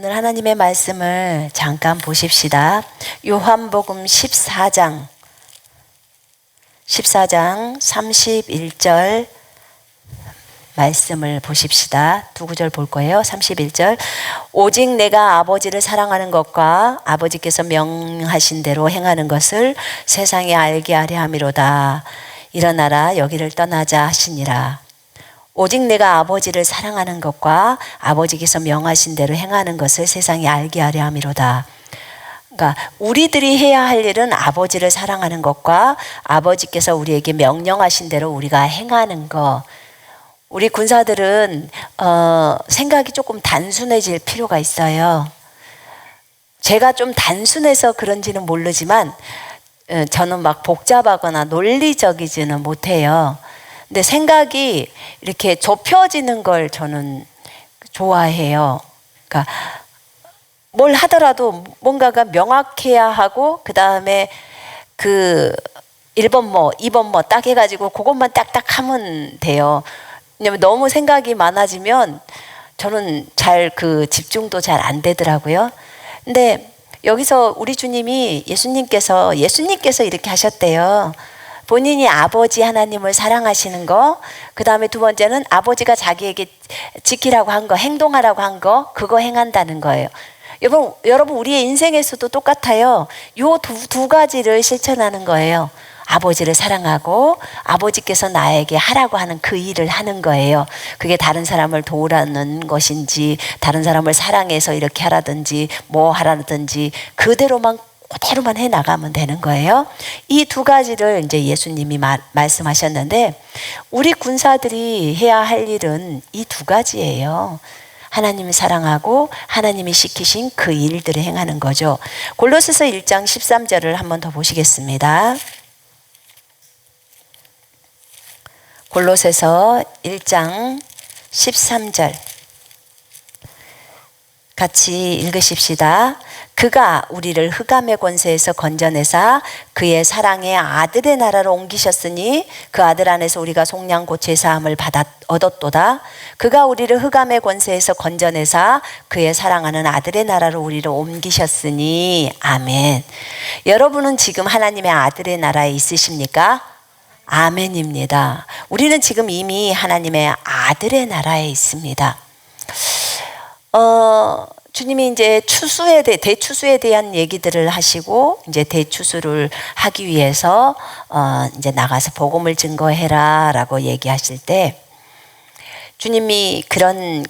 오늘 하나님의 말씀을 잠깐 보십시다. 요한복음 14장 31절 말씀을 보십시다. 두 구절 볼 거예요. 31절. 오직 내가 아버지를 사랑하는 것과 아버지께서 명하신 대로 행하는 것을 세상에 알게 하려 함이로다. 일어나라 여기를 떠나자 하시니라. 오직 내가 아버지를 사랑하는 것과 아버지께서 명하신 대로 행하는 것을 세상에 알게 하려 함이로다. 그러니까 우리들이 해야 할 일은 아버지를 사랑하는 것과 아버지께서 우리에게 명령하신 대로 우리가 행하는 것. 우리 군사들은 생각이 조금 단순해질 필요가 있어요. 제가 좀 단순해서 그런지는 모르지만 저는 막 복잡하거나 논리적이지는 못해요. 근데 생각이 이렇게 좁혀지는 걸 저는 좋아해요. 그러니까 뭘 하더라도 뭔가가 명확해야 하고 그 다음에 그 1번 뭐 2번 뭐 딱 해가지고 그것만 딱딱 하면 돼요. 왜냐면 너무 생각이 많아지면 저는 잘 그 집중도 잘 안 되더라고요. 근데 여기서 우리 주님이 예수님께서 이렇게 하셨대요. 본인이 아버지 하나님을 사랑하시는 거, 그 다음에 두 번째는 아버지가 자기에게 지키라고 한 거, 행동하라고 한 거, 그거 행한다는 거예요. 여러분 우리의 인생에서도 똑같아요. 요 두 가지를 실천하는 거예요. 아버지를 사랑하고 아버지께서 나에게 하라고 하는 그 일을 하는 거예요. 그게 다른 사람을 도우라는 것인지 다른 사람을 사랑해서 이렇게 하라든지 뭐 하라든지 그대로만 해나가면 되는 거예요. 이 두 가지를 이제 예수님이 말씀하셨는데 우리 군사들이 해야 할 일은 이 두 가지예요. 하나님을 사랑하고 하나님이 시키신 그 일들을 행하는 거죠. 골로새서 1장 13절을 한번 더 보시겠습니다. 골로새서 1장 13절 같이 읽으십시다. 그가 우리를 흑암의 권세에서 건져내사 그의 사랑의 아들의 나라로 옮기셨으니 그 아들 안에서 우리가 속량 곧 죄사함을 얻었도다. 그가 우리를 흑암의 권세에서 건져내사 그의 사랑하는 아들의 나라로 우리를 옮기셨으니 아멘. 여러분은 지금 하나님의 아들의 나라에 있으십니까? 아멘입니다. 우리는 지금 이미 하나님의 아들의 나라에 있습니다. 주님이 이제 대추수에 대한 얘기들을 하시고 이제 대추수를 하기 위해서 이제 나가서 복음을 증거해라라고 얘기하실 때 주님이 그런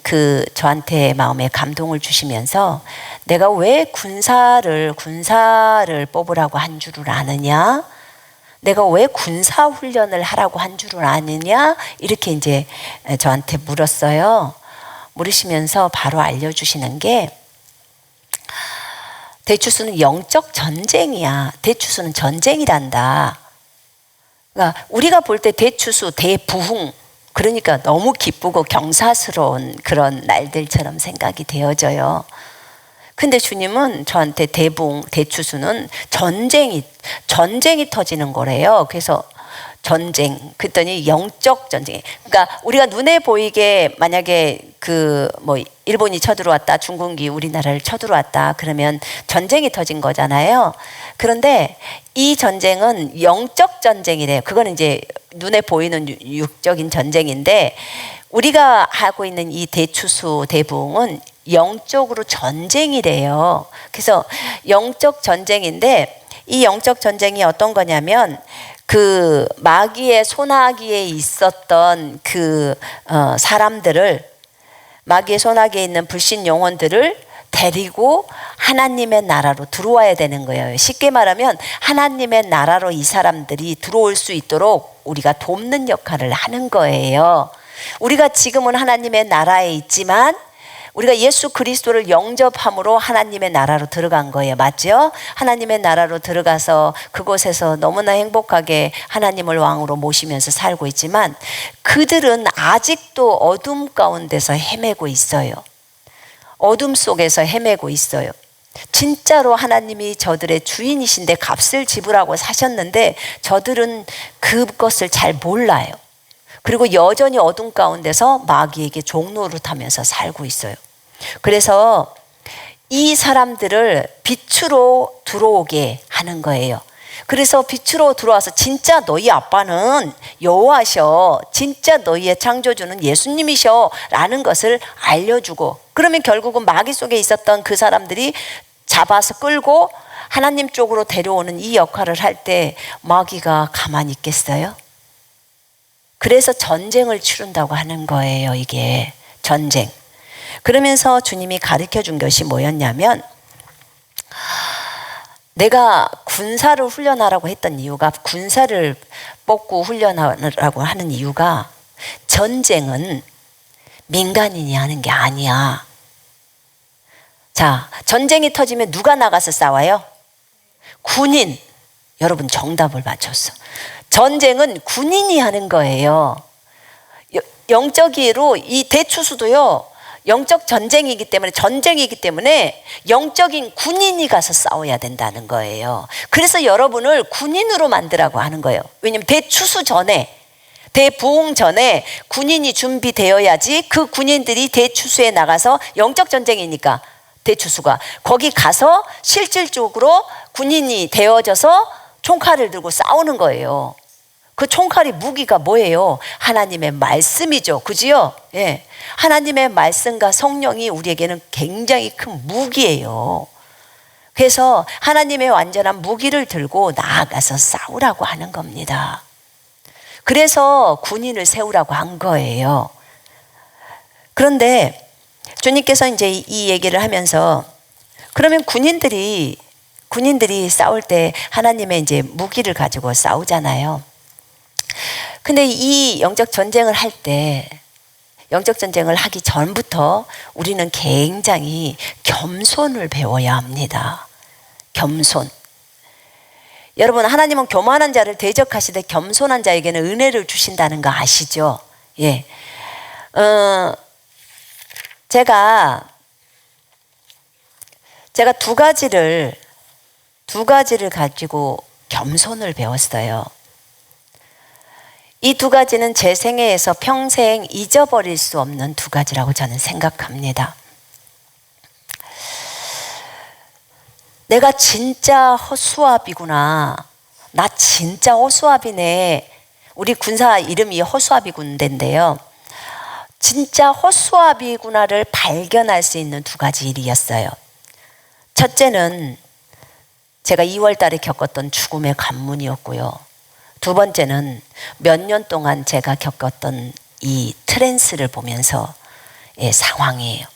저한테 마음에 감동을 주시면서 내가 왜 군사를 뽑으라고 한 줄을 아느냐? 내가 왜 군사 훈련을 하라고 한 줄을 아느냐? 이렇게 이제 저한테 물었어요. 물으시면서 바로 알려주시는 게 대추수는 영적 전쟁이야. 대추수는 전쟁이란다. 그러니까 우리가 볼 때 대추수, 대부흥 그러니까 너무 기쁘고 경사스러운 그런 날들처럼 생각이 되어져요. 근데 주님은 저한테 대추수는 전쟁이 터지는 거래요. 그래서 전쟁, 그랬더니 영적 전쟁. 그러니까 우리가 눈에 보이게 만약에 일본이 쳐들어왔다, 중국이 우리나라를 쳐들어왔다, 그러면 전쟁이 터진 거잖아요. 그런데 이 전쟁은 영적 전쟁이래요. 그거는 이제 눈에 보이는 육적인 전쟁인데 우리가 하고 있는 이 대추수, 대부흥은 영적으로 전쟁이래요. 그래서 영적 전쟁인데 이 영적 전쟁이 어떤 거냐면 그 마귀의 소나기에 있었던 사람들을 마귀의 소나기에 있는 불신 영혼들을 데리고 하나님의 나라로 들어와야 되는 거예요. 쉽게 말하면 하나님의 나라로 이 사람들이 들어올 수 있도록 우리가 돕는 역할을 하는 거예요. 우리가 지금은 하나님의 나라에 있지만 우리가 예수 그리스도를 영접함으로 하나님의 나라로 들어간 거예요. 맞죠? 하나님의 나라로 들어가서 그곳에서 너무나 행복하게 하나님을 왕으로 모시면서 살고 있지만 그들은 아직도 어둠 가운데서 헤매고 있어요. 어둠 속에서 헤매고 있어요. 진짜로 하나님이 저들의 주인이신데 값을 지불하고 사셨는데 저들은 그것을 잘 몰라요. 그리고 여전히 어둠 가운데서 마귀에게 종노릇하면서 살고 있어요. 그래서 이 사람들을 빛으로 들어오게 하는 거예요. 그래서 빛으로 들어와서 진짜 너희 아빠는 여호와셔, 진짜 너희의 창조주는 예수님이셔 라는 것을 알려주고, 그러면 결국은 마귀 속에 있었던 그 사람들이 잡아서 끌고 하나님 쪽으로 데려오는 이 역할을 할 때 마귀가 가만히 있겠어요? 그래서 전쟁을 치른다고 하는 거예요. 이게 전쟁. 그러면서 주님이 가르쳐 준 것이 뭐였냐면, 내가 군사를 훈련하라고 했던 이유가, 군사를 뽑고 훈련하라고 하는 이유가, 전쟁은 민간인이 하는 게 아니야. 자, 전쟁이 터지면 누가 나가서 싸워요? 군인. 여러분 정답을 맞췄어. 전쟁은 군인이 하는 거예요. 영적으로 이 대추수도요, 영적 전쟁이기 때문에 영적인 군인이 가서 싸워야 된다는 거예요. 그래서 여러분을 군인으로 만들라고 하는 거예요. 왜냐하면 대추수 전에, 대부흥 전에 군인이 준비되어야지 그 군인들이 대추수에 나가서, 영적 전쟁이니까 대추수가 거기 가서 실질적으로 군인이 되어져서 총칼을 들고 싸우는 거예요. 그 총칼이 무기가 뭐예요? 하나님의 말씀이죠. 그지요? 예. 하나님의 말씀과 성령이 우리에게는 굉장히 큰 무기예요. 그래서 하나님의 완전한 무기를 들고 나아가서 싸우라고 하는 겁니다. 그래서 군인을 세우라고 한 거예요. 그런데 주님께서 이제 이 얘기를 하면서, 그러면 군인들이 싸울 때 하나님의 이제 무기를 가지고 싸우잖아요. 근데 이 영적 전쟁을 할 때, 영적 전쟁을 하기 전부터 우리는 굉장히 겸손을 배워야 합니다. 겸손. 여러분, 하나님은 교만한 자를 대적하시되 겸손한 자에게는 은혜를 주신다는 거 아시죠? 예. 제가 두 가지를 가지고 겸손을 배웠어요. 이 두 가지는 제 생애에서 평생 잊어버릴 수 없는 두 가지라고 저는 생각합니다. 내가 진짜 허수아비구나. 나 진짜 허수아비네. 우리 군사 이름이 허수아비 군대인데요. 진짜 허수아비구나를 발견할 수 있는 두 가지 일이었어요. 첫째는 제가 2월 달에 겪었던 죽음의 관문이었고요. 두 번째는 몇 년 동안 제가 겪었던 이 트랜스를 보면서의 상황이에요.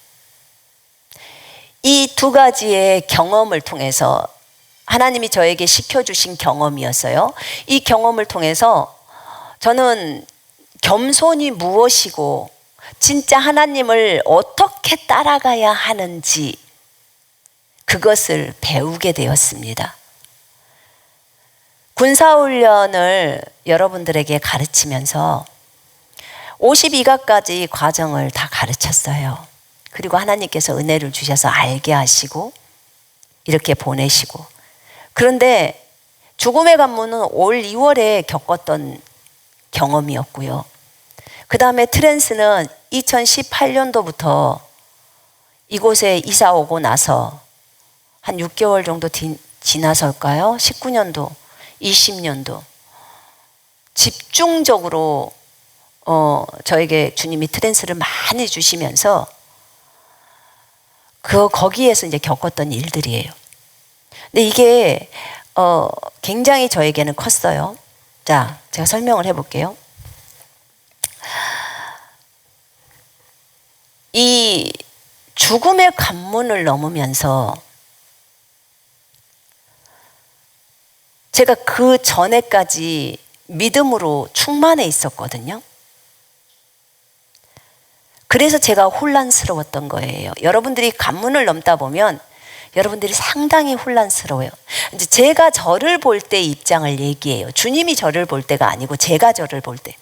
이 두 가지의 경험을 통해서, 하나님이 저에게 시켜주신 경험이었어요. 이 경험을 통해서 저는 겸손이 무엇이고 진짜 하나님을 어떻게 따라가야 하는지 그것을 배우게 되었습니다. 군사훈련을 여러분들에게 가르치면서 52가까지 과정을 다 가르쳤어요. 그리고 하나님께서 은혜를 주셔서 알게 하시고 이렇게 보내시고, 그런데 죽음의 관문은 올 2월에 겪었던 경험이었고요. 그 다음에 트랜스는 2018년도부터 이곳에 이사 오고 나서 한 6개월 정도 지나설까요? 19년도, 20년도 집중적으로 저에게 주님이 트랜스를 많이 주시면서 거기에서 이제 겪었던 일들이에요. 근데 이게 굉장히 저에게는 컸어요. 자, 제가 설명을 해볼게요. 이 죽음의 관문을 넘으면서 제가 그 전에까지 믿음으로 충만해 있었거든요. 그래서 제가 혼란스러웠던 거예요. 여러분들이 관문을 넘다 보면 여러분들이 상당히 혼란스러워요. 이제 제가 저를 볼 때 입장을 얘기해요. 주님이 저를 볼 때가 아니고 제가 저를 볼 때.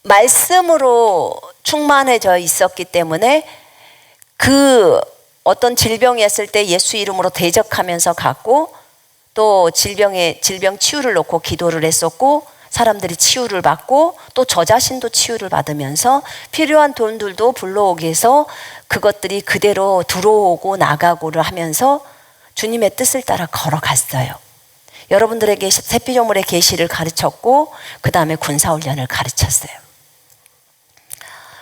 말씀으로 충만해져 있었기 때문에 그 어떤 질병이었을 때 예수 이름으로 대적하면서 갔고, 또 질병 치유를 놓고 기도를 했었고, 사람들이 치유를 받고 또 저 자신도 치유를 받으면서 필요한 돈들도 불러오게 해서 그것들이 그대로 들어오고 나가고를 하면서 주님의 뜻을 따라 걸어갔어요. 여러분들에게 새 피조물의 계시를 가르쳤고 그 다음에 군사훈련을 가르쳤어요.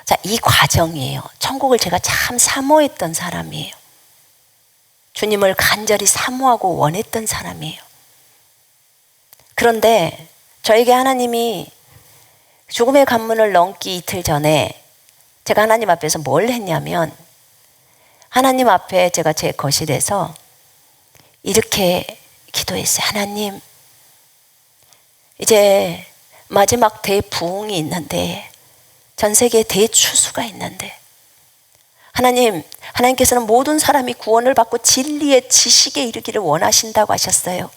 자, 이 과정이에요. 천국을 제가 참 사모했던 사람이에요. 주님을 간절히 사모하고 원했던 사람이에요. 그런데 저에게 하나님이 죽음의 관문을 넘기 이틀 전에 제가 하나님 앞에서 뭘 했냐면, 하나님 앞에 제가 제 거실에서 이렇게 기도했어요. 하나님, 이제 마지막 대부흥이 있는데, 전 세계에 대추수가 있는데, 하나님께서는 모든 사람이 구원을 받고 진리의 지식에 이르기를 원하신다고 하셨어요.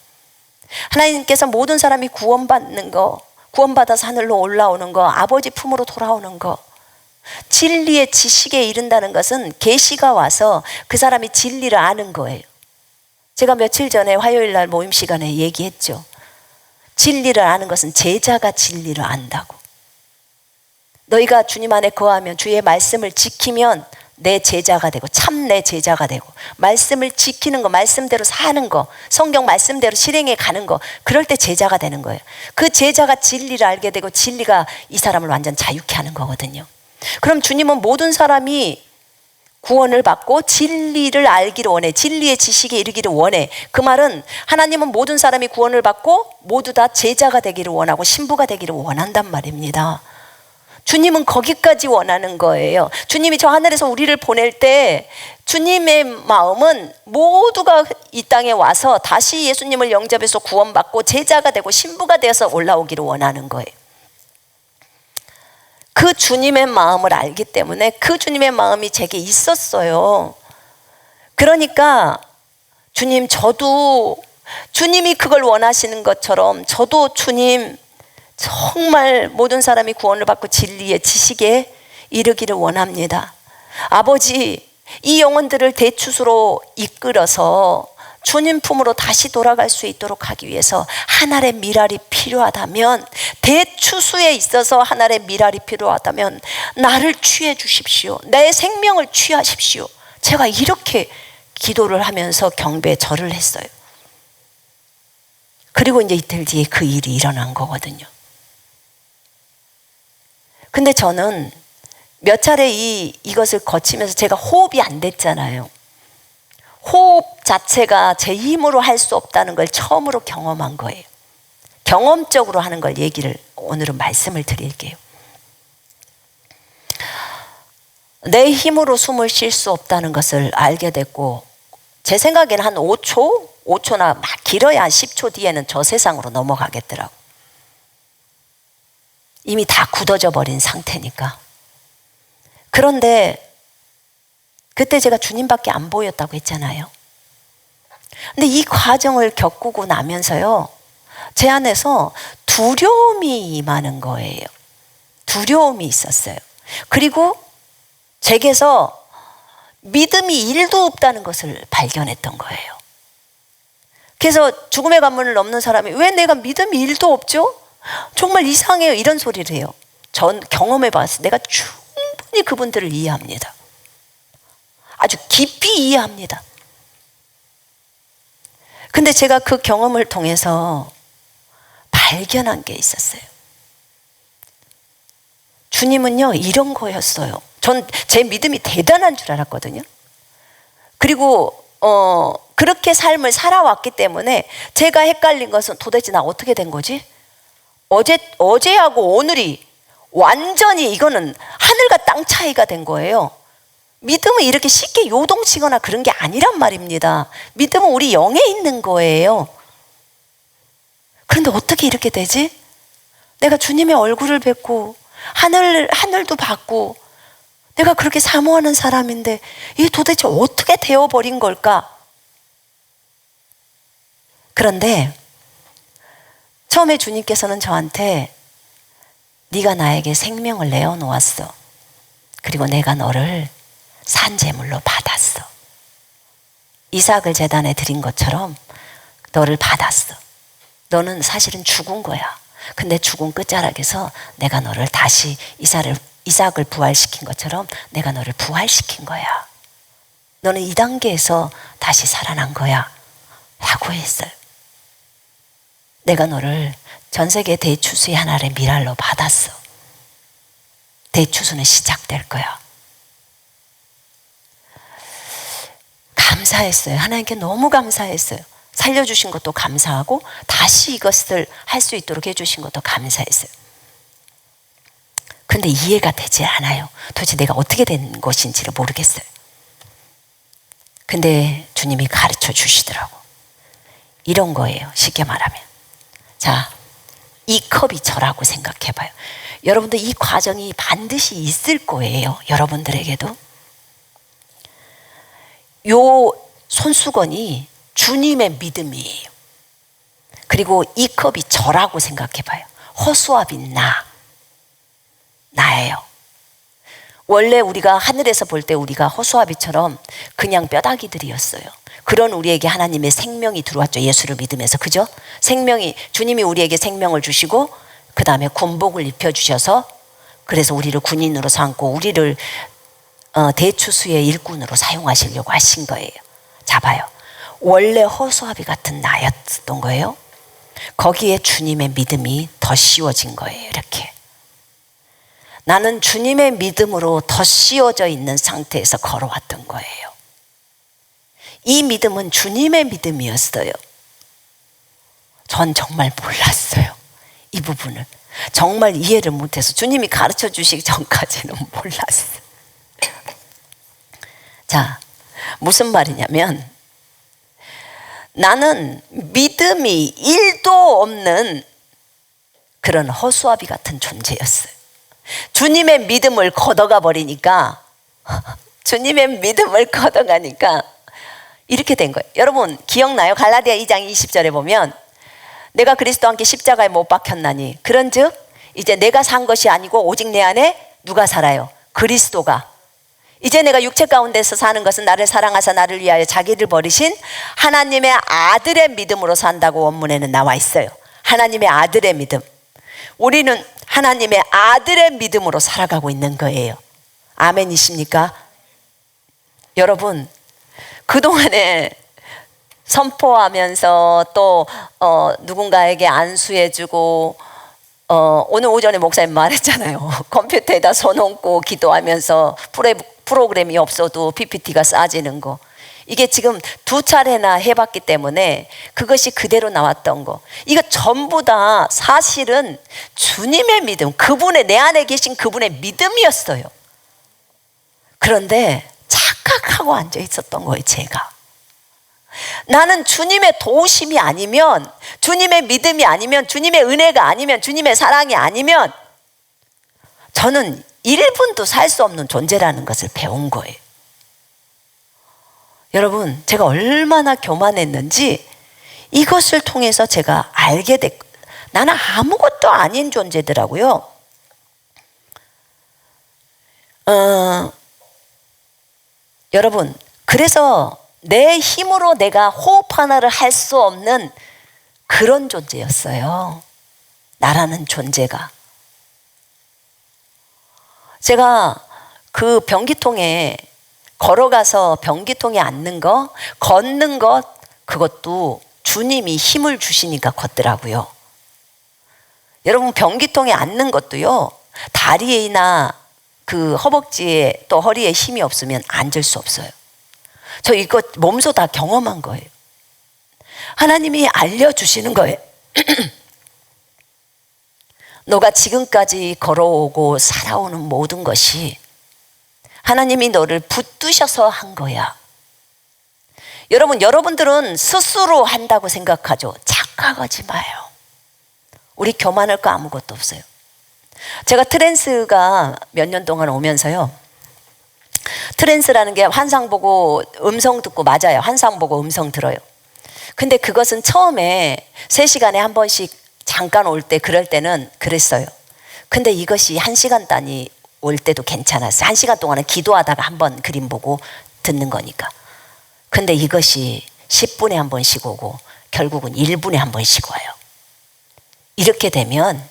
하나님께서 모든 사람이 구원받는 거, 구원받아서 하늘로 올라오는 거, 아버지 품으로 돌아오는 거, 진리의 지식에 이른다는 것은 계시가 와서 그 사람이 진리를 아는 거예요. 제가 며칠 전에 화요일 날 모임 시간에 얘기했죠. 진리를 아는 것은 제자가 진리를 안다고. 너희가 주님 안에 거하면 주의 말씀을 지키면 내 제자가 되고 참 내 제자가 되고, 말씀을 지키는 거, 말씀대로 사는 거, 성경 말씀대로 실행해 가는 거, 그럴 때 제자가 되는 거예요. 그 제자가 진리를 알게 되고 진리가 이 사람을 완전 자유케 하는 거거든요. 그럼 주님은 모든 사람이 구원을 받고 진리를 알기를 원해. 진리의 지식에 이르기를 원해. 그 말은 하나님은 모든 사람이 구원을 받고 모두 다 제자가 되기를 원하고 신부가 되기를 원한단 말입니다. 주님은 거기까지 원하는 거예요. 주님이 저 하늘에서 우리를 보낼 때 주님의 마음은 모두가 이 땅에 와서 다시 예수님을 영접해서 구원받고 제자가 되고 신부가 되어서 올라오기를 원하는 거예요. 그 주님의 마음을 알기 때문에 그 주님의 마음이 제게 있었어요. 그러니까 주님, 저도 주님이 그걸 원하시는 것처럼 저도 주님, 정말 모든 사람이 구원을 받고 진리의 지식에 이르기를 원합니다. 아버지, 이 영혼들을 대추수로 이끌어서 주님 품으로 다시 돌아갈 수 있도록 하기 위해서 한 알의 밀알이 필요하다면, 대추수에 있어서 한 알의 밀알이 필요하다면 나를 취해 주십시오. 내 생명을 취하십시오. 제가 이렇게 기도를 하면서 경배에 절을 했어요. 그리고 이제 이틀 뒤에 그 일이 일어난 거거든요. 근데 저는 몇 차례 이것을 거치면서 제가 호흡이 안 됐잖아요. 호흡 자체가 제 힘으로 할 수 없다는 걸 처음으로 경험한 거예요. 경험적으로 하는 걸 얘기를 오늘은 말씀을 드릴게요. 내 힘으로 숨을 쉴 수 없다는 것을 알게 됐고, 제 생각에는 한 5초나 막 길어야 한 10초 뒤에는 저 세상으로 넘어가겠더라고. 이미 다 굳어져 버린 상태니까. 그런데 그때 제가 주님밖에 안 보였다고 했잖아요. 근데 이 과정을 겪고 나면서요, 제 안에서 두려움이 임하는 거예요. 두려움이 있었어요. 그리고 제게서 믿음이 1도 없다는 것을 발견했던 거예요. 그래서 죽음의 관문을 넘는 사람이 왜 내가 믿음이 1도 없죠? 정말 이상해요. 이런 소리를 해요. 전 경험해 봤어요. 내가 충분히 그분들을 이해합니다. 아주 깊이 이해합니다. 근데 제가 그 경험을 통해서 발견한 게 있었어요. 주님은요, 이런 거였어요. 전 제 믿음이 대단한 줄 알았거든요. 그리고 그렇게 삶을 살아왔기 때문에 제가 헷갈린 것은 도대체 나 어떻게 된 거지? 어제하고 오늘이 완전히 이거는 하늘과 땅 차이가 된 거예요. 믿음은 이렇게 쉽게 요동치거나 그런 게 아니란 말입니다. 믿음은 우리 영에 있는 거예요. 그런데 어떻게 이렇게 되지? 내가 주님의 얼굴을 뵙고 하늘도 봤고 내가 그렇게 사모하는 사람인데 이게 도대체 어떻게 되어버린 걸까? 그런데 처음에 주님께서는 저한테 네가 나에게 생명을 내어놓았어. 그리고 내가 너를 산제물로 받았어. 이삭을 제단에 드린 것처럼 너를 받았어. 너는 사실은 죽은 거야. 근데 죽은 끝자락에서 내가 너를 다시 이삭을 부활시킨 것처럼 내가 너를 부활시킨 거야. 너는 이 단계에서 다시 살아난 거야 라고 했어요. 내가 너를 전 세계 대추수의 하나의 미랄로 받았어. 대추수는 시작될 거야. 감사했어요. 하나님께 너무 감사했어요. 살려주신 것도 감사하고 다시 이것을 할 수 있도록 해주신 것도 감사했어요. 근데 이해가 되지 않아요. 도대체 내가 어떻게 된 것인지를 모르겠어요. 근데 주님이 가르쳐 주시더라고. 이런 거예요. 쉽게 말하면. 자, 이 컵이 저라고 생각해 봐요. 여러분들 이 과정이 반드시 있을 거예요. 여러분들에게도. 요 손수건이 주님의 믿음이에요. 그리고 이 컵이 저라고 생각해 봐요. 허수아비인 나예요. 원래 우리가 하늘에서 볼 때 우리가 허수아비처럼 그냥 뼈다귀들이었어요. 그런 우리에게 하나님의 생명이 들어왔죠. 예수를 믿으면서. 그죠? 주님이 우리에게 생명을 주시고 그 다음에 군복을 입혀주셔서 그래서 우리를 군인으로 삼고 우리를 대추수의 일꾼으로 사용하시려고 하신 거예요. 자, 봐요. 원래 허수아비 같은 나였던 거예요. 거기에 주님의 믿음이 더 씌워진 거예요. 이렇게. 나는 주님의 믿음으로 더 씌워져 있는 상태에서 걸어왔던 거예요. 이 믿음은 주님의 믿음이었어요. 전 정말 몰랐어요. 이 부분을. 정말 이해를 못해서 주님이 가르쳐 주시기 전까지는 몰랐어요. 자, 무슨 말이냐면 나는 믿음이 1도 없는 그런 허수아비 같은 존재였어요. 주님의 믿음을 걷어가 버리니까 주님의 믿음을 걷어가니까 이렇게 된 거예요. 여러분 기억나요? 갈라디아 2장 20절에 보면 내가 그리스도와 함께 십자가에 못 박혔나니 그런즉 이제 내가 산 것이 아니고 오직 내 안에 누가 살아요? 그리스도가. 이제 내가 육체 가운데서 사는 것은 나를 사랑하사 나를 위하여 자기를 버리신 하나님의 아들의 믿음으로 산다고 원문에는 나와 있어요. 하나님의 아들의 믿음. 우리는 하나님의 아들의 믿음으로 살아가고 있는 거예요. 아멘이십니까? 여러분 그동안에 선포하면서 또 누군가에게 안수해주고 오늘 오전에 목사님 말했잖아요. 컴퓨터에다 손 얹고 기도하면서 프로그램이 없어도 PPT가 쌓아지는 거. 이게 지금 2차례나 해봤기 때문에 그것이 그대로 나왔던 거. 이거 전부 다 사실은 주님의 믿음, 그분의 내 안에 계신 그분의 믿음이었어요. 그런데 착각하고 앉아 있었던 거예요. 제가. 나는 주님의 도우심이 아니면, 주님의 믿음이 아니면, 주님의 은혜가 아니면, 주님의 사랑이 아니면 저는 1분도 살 수 없는 존재라는 것을 배운 거예요. 여러분 제가 얼마나 교만했는지 이것을 통해서 제가 알게 됐고, 나는 아무것도 아닌 존재더라고요. 여러분 그래서 내 힘으로 내가 호흡 하나를 할 수 없는 그런 존재였어요. 나라는 존재가. 제가 그 변기통에 걸어가서 변기통에 앉는 거, 걷는 것, 그것도 주님이 힘을 주시니까 걷더라고요. 여러분 변기통에 앉는 것도요, 다리에나 그 허벅지에 또 허리에 힘이 없으면 앉을 수 없어요. 저 이거 몸소 다 경험한 거예요. 하나님이 알려주시는 거예요. 너가 지금까지 걸어오고 살아오는 모든 것이 하나님이 너를 붙드셔서 한 거야. 여러분들은 스스로 한다고 생각하죠. 착각하지 마요. 우리 교만할 거 아무것도 없어요. 제가 트랜스가 몇 년 동안 오면서요, 트랜스라는 게 환상 보고 음성 듣고, 맞아요. 환상 보고 음성 들어요. 근데 그것은 처음에 3시간에 한 번씩 잠깐 올 때, 그럴 때는 그랬어요. 근데 이것이 1시간 단위 올 때도 괜찮았어요. 1시간 동안은 기도하다가 한 번 그림 보고 듣는 거니까. 근데 이것이 10분에 한 번씩 오고 결국은 1분에 한 번씩 와요. 이렇게 되면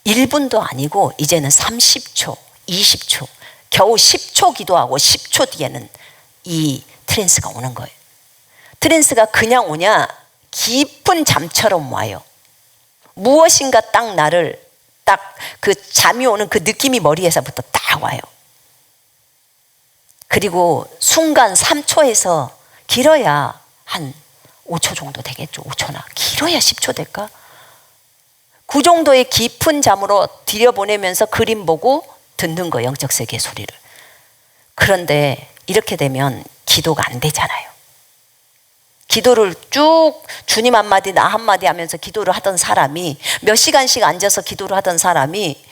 1분도 아니고 이제는 30초, 20초, 겨우 10초 기도하고 10초 뒤에는 이 트랜스가 오는 거예요. 트랜스가 그냥 오냐? 깊은 잠처럼 와요. 무엇인가 딱 나를 딱 그 잠이 오는 그 느낌이 머리에서부터 딱 와요. 그리고 순간 3초에서 길어야 한 5초 정도 되겠죠. 5초나 길어야 10초 될까? 그 정도의 깊은 잠으로 들여보내면서 그림 보고 듣는 거, 영적 세계의 소리를. 그런데 이렇게 되면 기도가 안 되잖아요. 기도를 쭉 주님 한마디 나 한마디 하면서 기도를 하던 사람이, 몇 시간씩 앉아서 기도를 하던 사람이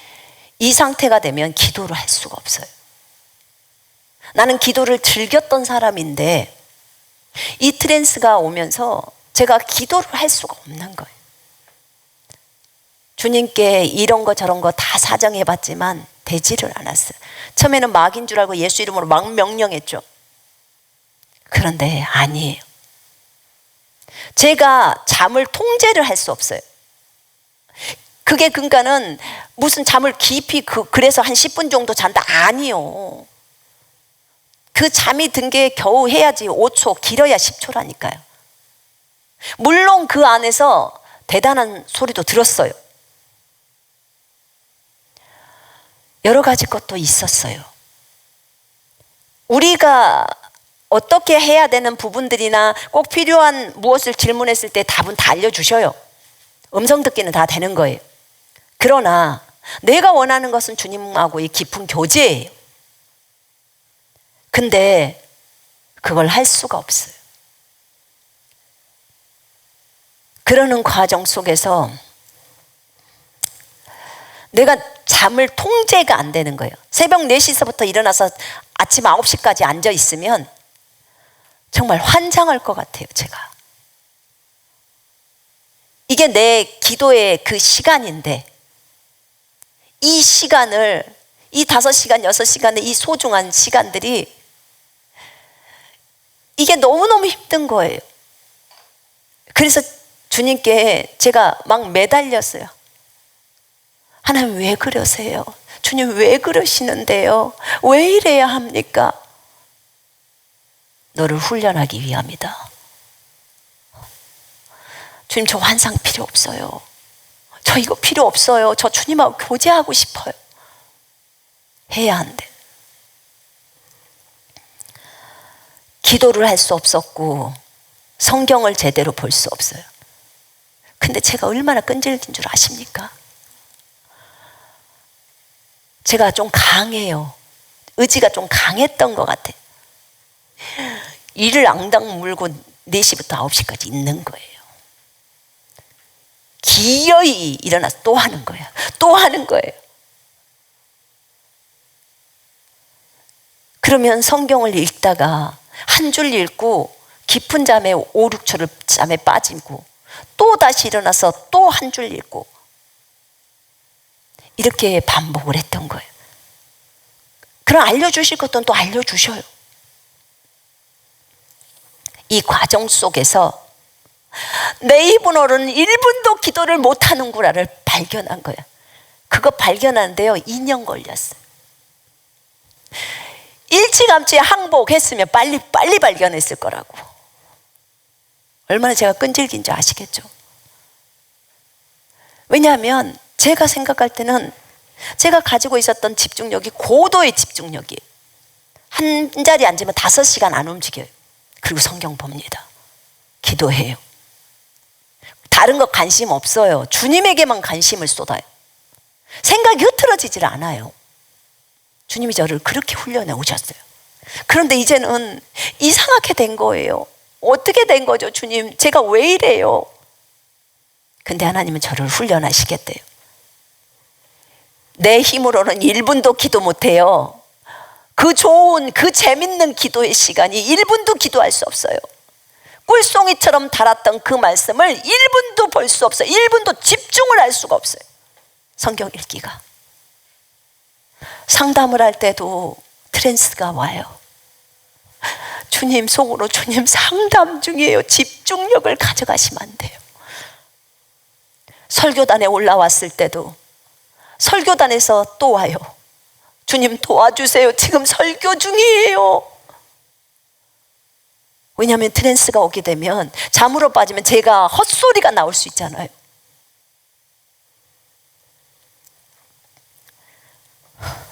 이 상태가 되면 기도를 할 수가 없어요. 나는 기도를 즐겼던 사람인데 이 트랜스가 오면서 제가 기도를 할 수가 없는 거예요. 주님께 이런 거 저런 거 다 사정해 봤지만 되지를 않았어요. 처음에는 막인 줄 알고 예수 이름으로 막 명령했죠. 그런데 아니에요. 제가 잠을 통제를 할 수 없어요. 그게 그러니까는 무슨 잠을 깊이 그래서 한 10분 정도 잔다 아니요. 그 잠이 든 게 겨우 해야지 5초, 길어야 10초라니까요. 물론 그 안에서 대단한 소리도 들었어요. 여러 가지 것도 있었어요. 우리가 어떻게 해야 되는 부분들이나 꼭 필요한 무엇을 질문했을 때 답은 다 알려주셔요. 음성 듣기는 다 되는 거예요. 그러나 내가 원하는 것은 주님하고의 깊은 교제예요. 근데 그걸 할 수가 없어요. 그러는 과정 속에서 내가 잠을 통제가 안 되는 거예요. 새벽 4시서부터 일어나서 아침 9시까지 앉아 있으면 정말 환장할 것 같아요, 제가. 이게 내 기도의 그 시간인데 이 시간을, 이 5시간, 6시간의 이 소중한 시간들이 이게 너무너무 힘든 거예요. 그래서 주님께 제가 막 매달렸어요. 하나님 왜 그러세요? 주님 왜 그러시는데요? 왜 이래야 합니까? 너를 훈련하기 위함이다. 주님 저 환상 필요 없어요. 저 이거 필요 없어요. 저 주님하고 교제하고 싶어요. 해야 한대. 기도를 할 수 없었고 성경을 제대로 볼 수 없어요. 근데 제가 얼마나 끈질긴 줄 아십니까? 제가 좀 강해요. 의지가 좀 강했던 것 같아요. 이를 앙당 물고 4시부터 9시까지 있는 거예요. 기어이 일어나서 또 하는 거예요. 또 하는 거예요. 그러면 성경을 읽다가 한 줄 읽고 깊은 잠에 5, 6초를 잠에 빠지고 또 다시 일어나서 또 한 줄 읽고 이렇게 반복을 했던 거예요. 그럼 알려주실 것도 또 알려주셔요. 이 과정 속에서 내 입으로는 1분도 기도를 못하는구나를 발견한 거예요. 그거 발견하는데요 2년 걸렸어요. 일찌감치 항복했으면 빨리 발견했을 거라고. 얼마나 제가 끈질긴 줄 아시겠죠? 왜냐하면 제가 생각할 때는 제가 가지고 있었던 집중력이 고도의 집중력이에요. 한 자리에 앉으면 5시간 안 움직여요. 그리고 성경 봅니다. 기도해요. 다른 거 관심 없어요. 주님에게만 관심을 쏟아요. 생각이 흐트러지질 않아요. 주님이 저를 그렇게 훈련해 오셨어요. 그런데 이제는 이상하게 된 거예요. 어떻게 된 거죠, 주님? 제가 왜 이래요? 근데 하나님은 저를 훈련하시겠대요. 내 힘으로는 1분도 기도 못해요. 그 좋은, 그 재밌는 기도의 시간이 1분도 기도할 수 없어요. 꿀송이처럼 달았던 그 말씀을 1분도 볼 수 없어요. 1분도 집중을 할 수가 없어요. 성경 읽기가. 상담을 할 때도 트랜스가 와요. 주님 속으로 주님 상담 중이에요. 집중력을 가져가시면 안 돼요. 설교단에 올라왔을 때도 설교단에서 또 와요. 주님 도와주세요. 지금 설교 중이에요. 왜냐하면 트랜스가 오게 되면 잠으로 빠지면 제가 헛소리가 나올 수 있잖아요.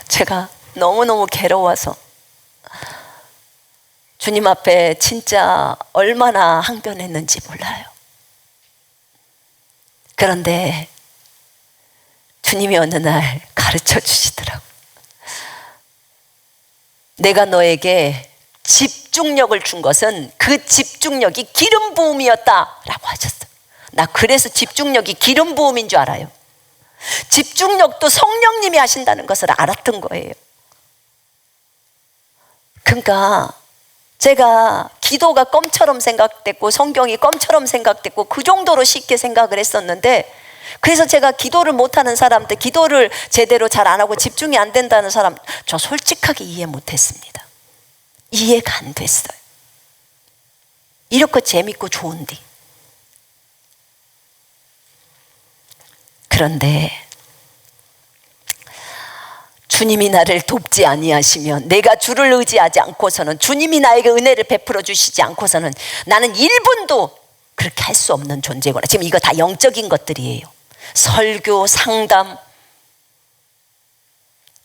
제가 너무너무 괴로워서 주님 앞에 진짜 얼마나 항변했는지 몰라요. 그런데 주님이 어느 날 가르쳐 주시더라고요. 내가 너에게 집중력을 준 것은 그 집중력이 기름 부음이었다라고 하셨어요. 나 그래서 집중력이 기름 부음인 줄 알아요. 집중력도 성령님이 하신다는 것을 알았던 거예요. 그러니까 제가 기도가 껌처럼 생각됐고 성경이 껌처럼 생각됐고 그 정도로 쉽게 생각을 했었는데, 그래서 제가 기도를 못하는 사람들, 기도를 제대로 잘 안 하고 집중이 안 된다는 사람, 저 솔직하게 이해 못했습니다. 이해가 안 됐어요. 이렇게 재밌고 좋은데. 그런데 주님이 나를 돕지 아니하시면, 내가 주를 의지하지 않고서는, 주님이 나에게 은혜를 베풀어 주시지 않고서는 나는 1분도 그렇게 할 수 없는 존재구나. 지금 이거 다 영적인 것들이에요. 설교, 상담,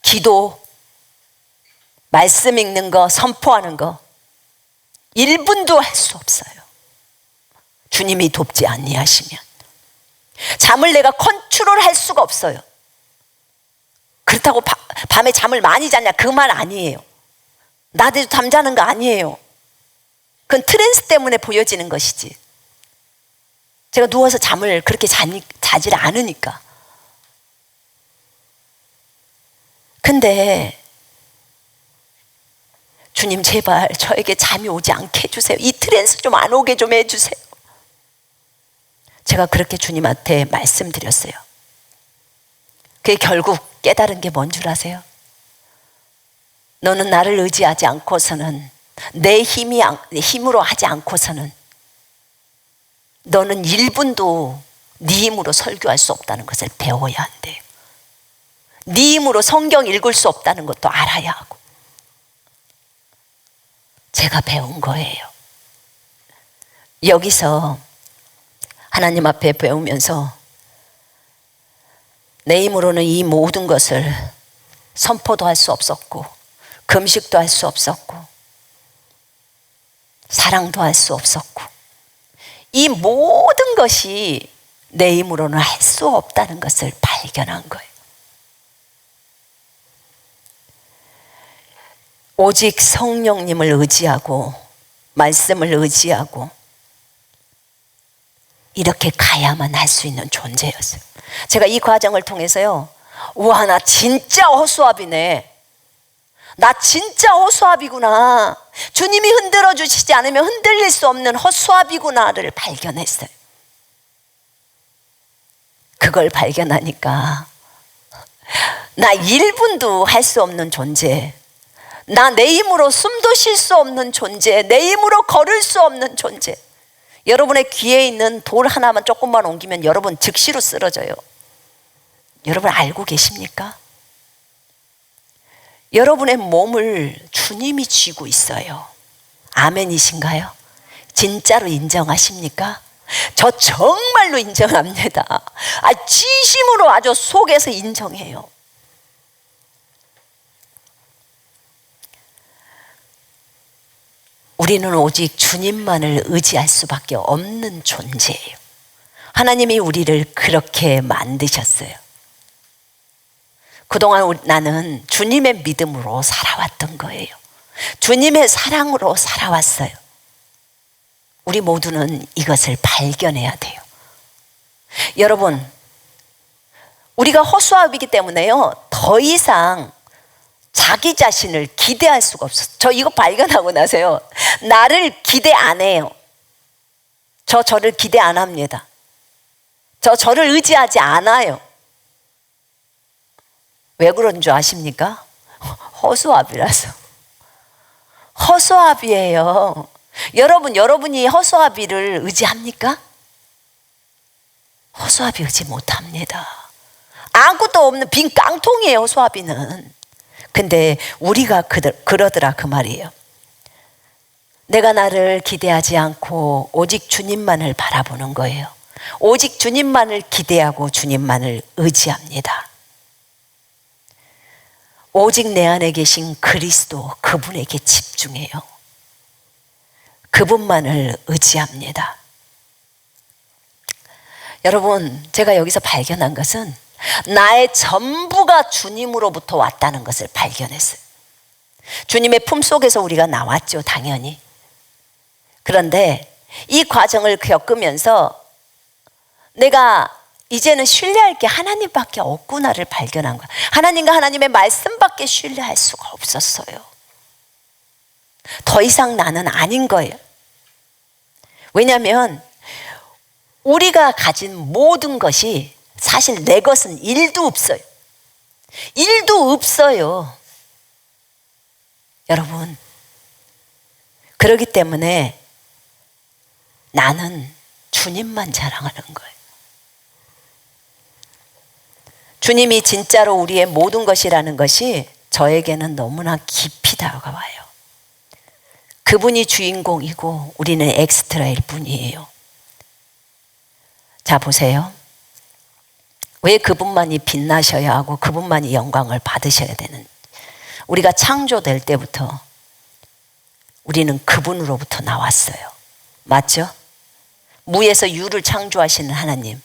기도, 말씀 읽는 거, 선포하는 거 1분도 할 수 없어요. 주님이 돕지 아니하시면. 잠을 내가 컨트롤 할 수가 없어요. 그렇다고 밤에 잠을 많이 잤냐, 그 말 아니에요. 낮에도 잠자는 거 아니에요. 그건 트랜스 때문에 보여지는 것이지, 제가 누워서 잠을 그렇게 자지를 않으니까. 근데 주님 제발 저에게 잠이 오지 않게 해주세요. 이 트랜스 좀 안 오게 좀 해주세요. 제가 그렇게 주님한테 말씀드렸어요. 그게 결국 깨달은 게 뭔 줄 아세요? 너는 나를 의지하지 않고서는, 내 힘으로 하지 않고서는 너는 1분도 네 힘으로 설교할 수 없다는 것을 배워야 한대요. 네 힘으로 성경 읽을 수 없다는 것도 알아야 하고. 제가 배운 거예요. 여기서 하나님 앞에 배우면서 내 힘으로는 이 모든 것을 선포도 할 수 없었고, 금식도 할 수 없었고, 사랑도 할 수 없었고, 이 모든 것이 내 힘으로는 할 수 없다는 것을 발견한 거예요. 오직 성령님을 의지하고 말씀을 의지하고 이렇게 가야만 할 수 있는 존재였어요. 제가 이 과정을 통해서요, 와, 나 진짜 허수아비네. 나 진짜 허수아비구나. 주님이 흔들어 주시지 않으면 흔들릴 수 없는 허수아비구나를 발견했어요. 그걸 발견하니까 나 1분도 할 수 없는 존재, 나 내 힘으로 숨도 쉴 수 없는 존재, 내 힘으로 걸을 수 없는 존재. 여러분의 귀에 있는 돌 하나만 조금만 옮기면 여러분 즉시로 쓰러져요. 여러분 알고 계십니까? 여러분의 몸을 주님이 쥐고 있어요. 아멘이신가요? 진짜로 인정하십니까? 저 정말로 인정합니다. 진심으로 아주 속에서 인정해요. 우리는 오직 주님만을 의지할 수밖에 없는 존재예요. 하나님이 우리를 그렇게 만드셨어요. 그동안 나는 주님의 믿음으로 살아왔던 거예요. 주님의 사랑으로 살아왔어요. 우리 모두는 이것을 발견해야 돼요. 여러분, 우리가 허수아비이기 때문에요, 더 이상 자기 자신을 기대할 수가 없어요. 저 이거 발견하고 나서요, 나를 기대 안 해요. 저를 기대 안 합니다. 저를 의지하지 않아요. 왜 그런 줄 아십니까? 허수아비라서. 허수아비예요. 여러분이 허수아비를 의지합니까? 호수아비 의지 못합니다. 아무것도 없는 빈 깡통이에요, 호수아비는. 근데 우리가 그러더라 그 말이에요. 내가 나를 기대하지 않고 오직 주님만을 바라보는 거예요. 오직 주님만을 기대하고 주님만을 의지합니다. 오직 내 안에 계신 그리스도, 그분에게 집중해요. 그분만을 의지합니다. 여러분, 제가 여기서 발견한 것은 나의 전부가 주님으로부터 왔다는 것을 발견했어요. 주님의 품속에서 우리가 나왔죠, 당연히. 그런데 이 과정을 겪으면서 내가 이제는 신뢰할 게 하나님밖에 없구나를 발견한 거야. 하나님과 하나님의 말씀밖에 신뢰할 수가 없었어요. 더 이상 나는 아닌 거예요. 왜냐하면 우리가 가진 모든 것이 사실 내 것은 일도 없어요. 일도 없어요. 여러분, 그렇기 때문에 나는 주님만 자랑하는 거예요. 주님이 진짜로 우리의 모든 것이라는 것이 저에게는 너무나 깊이 다가와요. 그분이 주인공이고 우리는 엑스트라일 뿐이에요. 자, 보세요. 왜 그분만이 빛나셔야 하고 그분만이 영광을 받으셔야 되는지. 우리가 창조될 때부터 우리는 그분으로부터 나왔어요. 맞죠? 무에서 유를 창조하시는 하나님.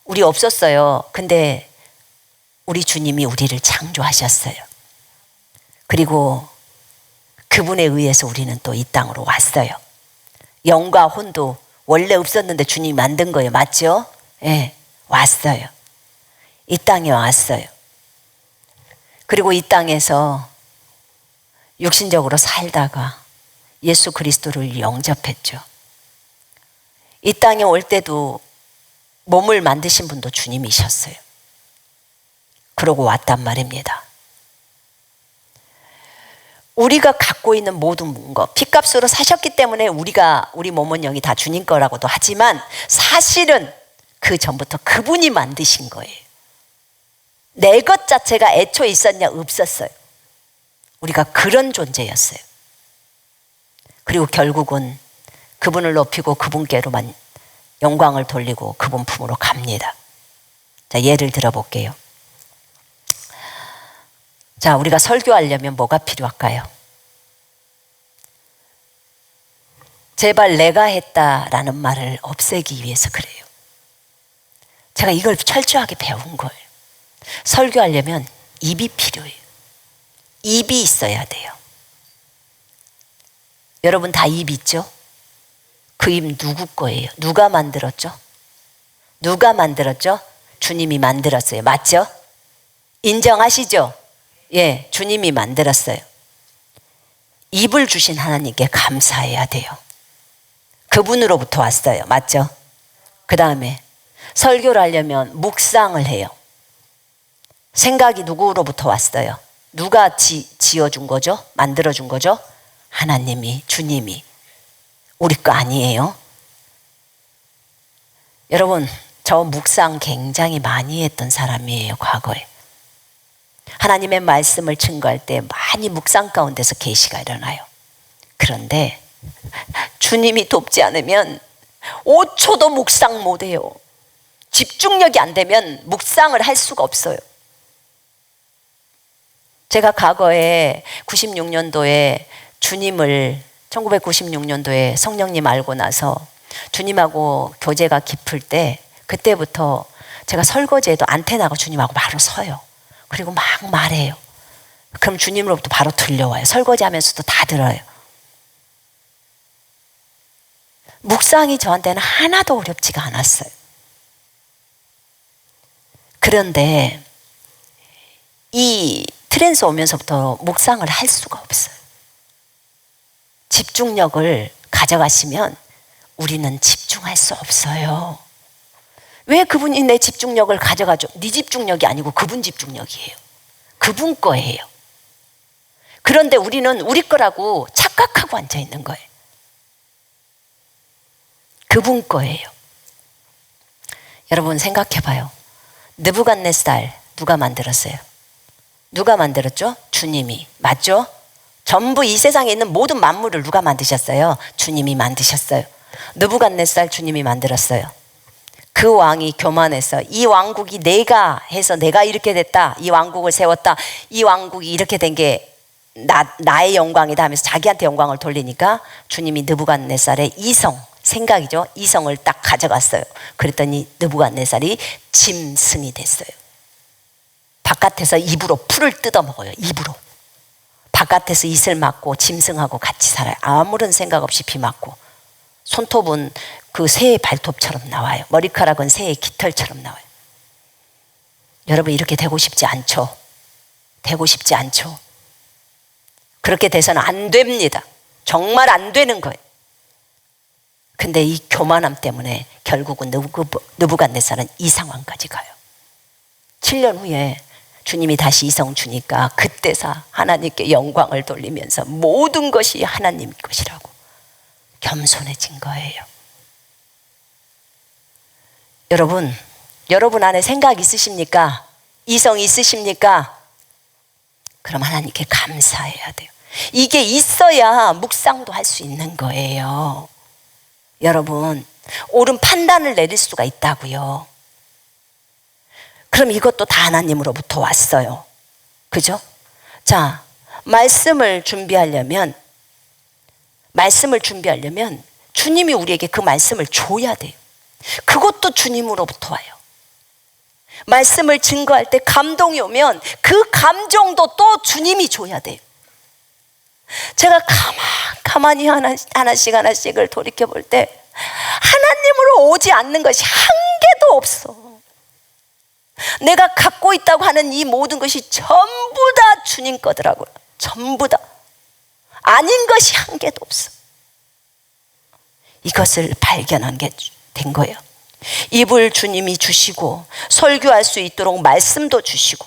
우리 없었어요. 근데 우리 주님이 우리를 창조하셨어요. 그리고 그분에 의해서 우리는 또 이 땅으로 왔어요. 영과 혼도 원래 없었는데 주님이 만든 거예요. 맞죠? 예, 왔어요. 이 땅에 왔어요. 그리고 이 땅에서 육신적으로 살다가 예수 그리스도를 영접했죠. 이 땅에 올 때도 몸을 만드신 분도 주님이셨어요. 그러고 왔단 말입니다. 우리가 갖고 있는 모든 것, 핏값으로 사셨기 때문에 우리 몸은 영이 다 주님 거라고도 하지만 사실은 그 전부터 그분이 만드신 거예요. 내 것 자체가 애초에 있었냐? 없었어요. 우리가 그런 존재였어요. 그리고 결국은 그분을 높이고 그분께로만 영광을 돌리고 그분 품으로 갑니다. 자, 예를 들어볼게요. 자, 우리가 설교하려면 뭐가 필요할까요? 제발 내가 했다라는 말을 없애기 위해서 그래요. 제가 이걸 철저하게 배운 거예요. 설교하려면 입이 필요해요. 입이 있어야 돼요. 여러분 다 입 있죠? 그 입 누구 거예요? 누가 만들었죠? 누가 만들었죠? 주님이 만들었어요. 맞죠? 인정하시죠? 예, 주님이 만들었어요. 입을 주신 하나님께 감사해야 돼요. 그분으로부터 왔어요. 맞죠? 그 다음에 설교를 하려면 묵상을 해요. 생각이 누구로부터 왔어요? 누가 지어준 거죠? 만들어준 거죠? 하나님이, 주님이. 우리 거 아니에요. 여러분, 저 묵상 굉장히 많이 했던 사람이에요, 과거에. 하나님의 말씀을 증거할 때 많이 묵상 가운데서 계시가 일어나요. 그런데 주님이 돕지 않으면 5초도 묵상 못해요. 집중력이 안 되면 묵상을 할 수가 없어요. 제가 과거에 96년도에 주님을 1996년도에 성령님 알고 나서 주님하고 교제가 깊을 때 그때부터 제가 설거지에도 안테나가 주님하고 바로 서요. 그리고 막 말해요. 그럼 주님으로부터 바로 들려와요. 설거지하면서도 다 들어요. 묵상이 저한테는 하나도 어렵지가 않았어요. 그런데 이 트랜스 오면서부터 묵상을 할 수가 없어요. 집중력을 가져가시면 우리는 집중할 수 없어요. 왜 그분이 내 집중력을 가져가죠? 네 집중력이 아니고 그분 집중력이에요. 그분 거예요. 그런데 우리는 우리 거라고 착각하고 앉아 있는 거예요. 그분 거예요. 여러분 생각해봐요. 느부갓네살 누가 만들었어요? 누가 만들었죠? 주님이. 맞죠? 전부 이 세상에 있는 모든 만물을 누가 만드셨어요? 주님이 만드셨어요. 느부갓네살 주님이 만들었어요. 그 왕이 교만해서 이 왕국이 내가 해서 내가 이렇게 됐다, 이 왕국을 세웠다, 이 왕국이 이렇게 된 게 나의 영광이다 하면서 자기한테 영광을 돌리니까 주님이 느부갓네살의 이성, 생각이죠. 이성을 딱 가져갔어요. 그랬더니 느부갓네살이 짐승이 됐어요. 바깥에서 입으로 풀을 뜯어먹어요. 입으로. 바깥에서 이슬 맞고 짐승하고 같이 살아요. 아무런 생각 없이 비 맞고. 손톱은 그 새의 발톱처럼 나와요. 머리카락은 새의 깃털처럼 나와요. 여러분 이렇게 되고 싶지 않죠? 되고 싶지 않죠? 그렇게 돼서는 안 됩니다. 정말 안 되는 거예요. 근데 이 교만함 때문에 결국은 느부갓네살은 이 상황까지 가요. 7년 후에 주님이 다시 이성 주니까 그때서 하나님께 영광을 돌리면서 모든 것이 하나님 것이라고 겸손해진 거예요. 여러분 안에 생각 있으십니까? 이성 있으십니까? 그럼 하나님께 감사해야 돼요. 이게 있어야 묵상도 할 수 있는 거예요. 여러분, 옳은 판단을 내릴 수가 있다고요. 그럼 이것도 다 하나님으로부터 왔어요. 그죠? 자, 말씀을 준비하려면 주님이 우리에게 그 말씀을 줘야 돼요. 그것도 주님으로부터 와요. 말씀을 증거할 때 감동이 오면 그 감정도 또 주님이 줘야 돼요. 제가 가만히 하나씩을 돌이켜볼 때 하나님으로 오지 않는 것이 한 개도 없어. 내가 갖고 있다고 하는 이 모든 것이 전부 다 주님 거더라고요. 전부 다. 아닌 것이 한 개도 없어. 이것을 발견한 게 된 거예요. 입을 주님이 주시고 설교할 수 있도록 말씀도 주시고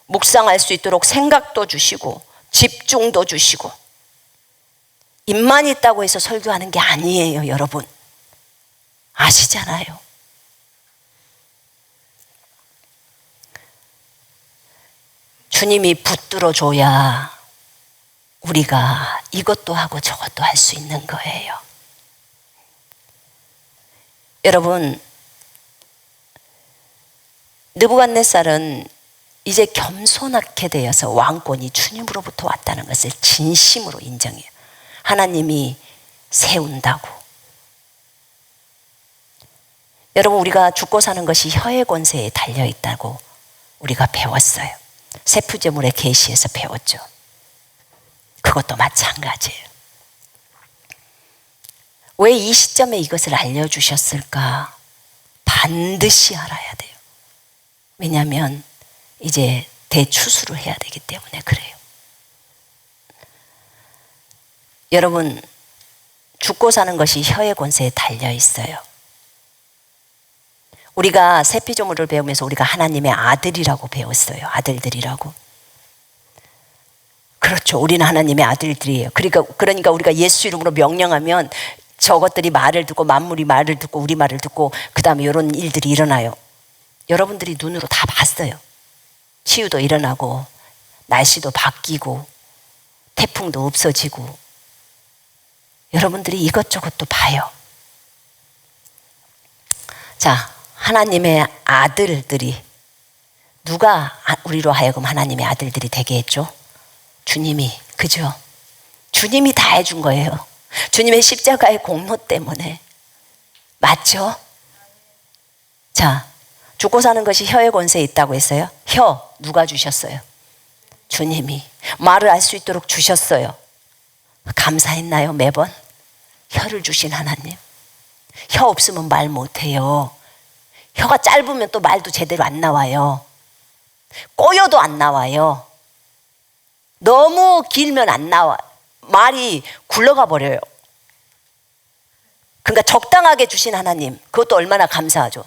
묵상할 수 있도록 생각도 주시고 집중도 주시고. 입만 있다고 해서 설교하는 게 아니에요, 여러분. 아시잖아요. 주님이 붙들어 줘야 우리가 이것도 하고 저것도 할 수 있는 거예요. 여러분, 느부갓네살은 이제 겸손하게 되어서 왕권이 주님으로부터 왔다는 것을 진심으로 인정해요. 하나님이 세운다고. 여러분, 우리가 죽고 사는 것이 혀의 권세에 달려있다고 우리가 배웠어요. 세푸제물의 계시에서 배웠죠. 그것도 마찬가지예요. 왜 이 시점에 이것을 알려주셨을까? 반드시 알아야 돼요. 왜냐하면 이제 대추수를 해야 되기 때문에 그래요. 여러분, 죽고 사는 것이 혀의 권세에 달려 있어요. 우리가 세피조물을 배우면서 우리가 하나님의 아들이라고 배웠어요. 아들들이라고. 그렇죠. 우리는 하나님의 아들들이에요. 그러니까 우리가 예수 이름으로 명령하면 저것들이 말을 듣고 만물이 말을 듣고 우리 말을 듣고 그 다음에 이런 일들이 일어나요. 여러분들이 눈으로 다 봤어요. 치유도 일어나고 날씨도 바뀌고 태풍도 없어지고 여러분들이 이것저것 또 봐요. 자, 하나님의 아들들이 누가 우리로 하여금 하나님의 아들들이 되게 했죠? 주님이. 그죠? 주님이 다 해준 거예요. 주님의 십자가의 공로 때문에. 맞죠? 자, 죽고 사는 것이 혀의 권세에 있다고 했어요. 혀 누가 주셨어요? 주님이. 말을 알 수 있도록 주셨어요. 감사했나요? 매번? 혀를 주신 하나님. 혀 없으면 말 못해요. 혀가 짧으면 또 말도 제대로 안 나와요. 꼬여도 안 나와요. 너무 길면 안 나와. 말이 굴러가 버려요. 그러니까 적당하게 주신 하나님, 그것도 얼마나 감사하죠.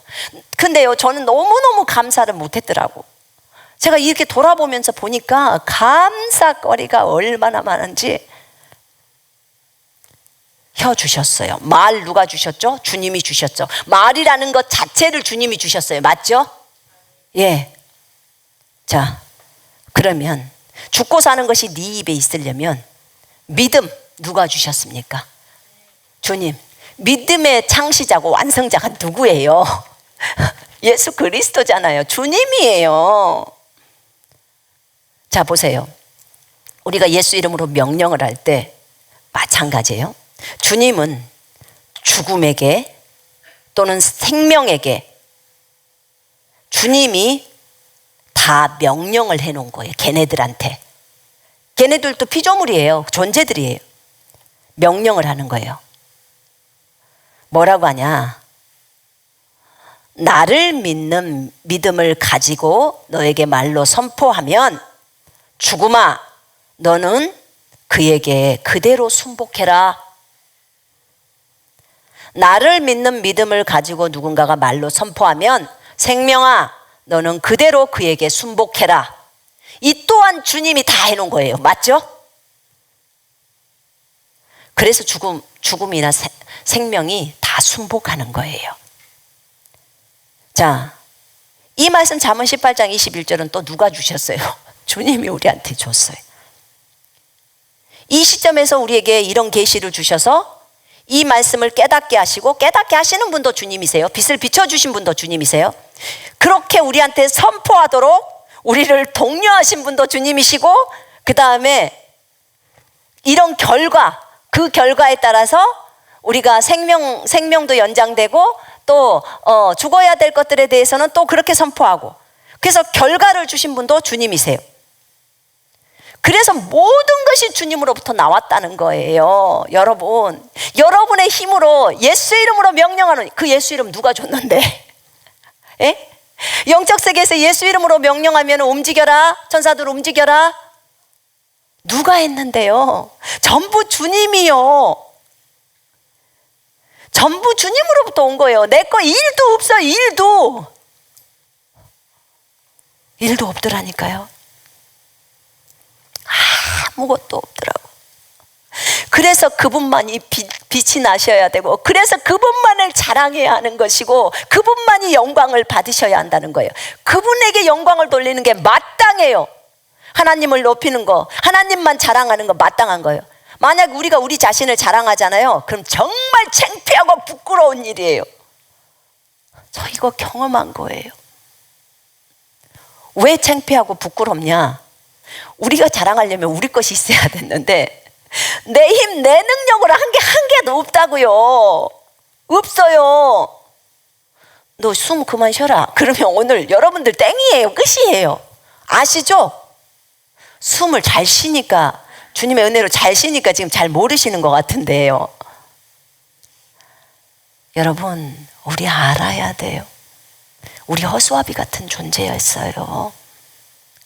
근데요, 저는 너무너무 감사를 못했더라고. 제가 이렇게 돌아보면서 보니까 감사거리가 얼마나 많은지. 시켜주셨어요. 말 누가 주셨죠? 주님이 주셨죠. 말이라는 것 자체를 주님이 주셨어요. 맞죠? 예. 자, 그러면 죽고 사는 것이 네 입에 있으려면 믿음 누가 주셨습니까? 주님. 믿음의 창시자고 완성자가 누구예요? 예수 그리스도잖아요. 주님이에요. 자, 보세요. 우리가 예수 이름으로 명령을 할 때 마찬가지예요. 주님은 죽음에게 또는 생명에게 주님이 다 명령을 해놓은 거예요. 걔네들한테. 걔네들도 피조물이에요. 존재들이에요. 명령을 하는 거예요. 뭐라고 하냐? 나를 믿는 믿음을 가지고 너에게 말로 선포하면 죽음아 너는 그에게 그대로 순복해라. 나를 믿는 믿음을 가지고 누군가가 말로 선포하면 생명아 너는 그대로 그에게 순복해라. 이 또한 주님이 다 해놓은 거예요. 맞죠? 그래서 죽음이나 생명이 다 순복하는 거예요. 자, 이 말씀 잠언 18장 21절은 또 누가 주셨어요? 주님이 우리한테 줬어요. 이 시점에서 우리에게 이런 계시를 주셔서 이 말씀을 깨닫게 하시고, 깨닫게 하시는 분도 주님이세요. 빛을 비춰주신 분도 주님이세요. 그렇게 우리한테 선포하도록 우리를 독려하신 분도 주님이시고, 그 다음에 이런 결과, 그 결과에 따라서 우리가 생명도 연장되고 또 죽어야 될 것들에 대해서는 또 그렇게 선포하고, 그래서 결과를 주신 분도 주님이세요. 그래서 모든 것이 주님으로부터 나왔다는 거예요. 여러분, 여러분의 힘으로 예수 이름으로 명령하는, 그 예수 이름 누가 줬는데? 예? 영적 세계에서 예수 이름으로 명령하면 움직여라, 천사들 움직여라. 누가 했는데요? 전부 주님이요. 전부 주님으로부터 온 거예요. 내 거 일도 없어. 일도 없더라니까요. 아무것도 없더라고. 그래서 그분만이 빛이 나셔야 되고, 그래서 그분만을 자랑해야 하는 것이고, 그분만이 영광을 받으셔야 한다는 거예요. 그분에게 영광을 돌리는 게 마땅해요. 하나님을 높이는 거, 하나님만 자랑하는 거 마땅한 거예요. 만약 우리가 우리 자신을 자랑하잖아요. 그럼 정말 창피하고 부끄러운 일이에요. 저 이거 경험한 거예요. 왜 창피하고 부끄럽냐? 우리가 자랑하려면 우리 것이 있어야 됐는데, 내 힘, 내 능력으로 한 개도 없다고요. 없어요. 너 숨 그만 쉬어라. 그러면 오늘 여러분들 땡이에요. 끝이에요. 아시죠? 숨을 잘 쉬니까, 주님의 은혜로 잘 쉬니까 지금 잘 모르시는 것 같은데요. 여러분, 우리 알아야 돼요. 우리 허수아비 같은 존재였어요.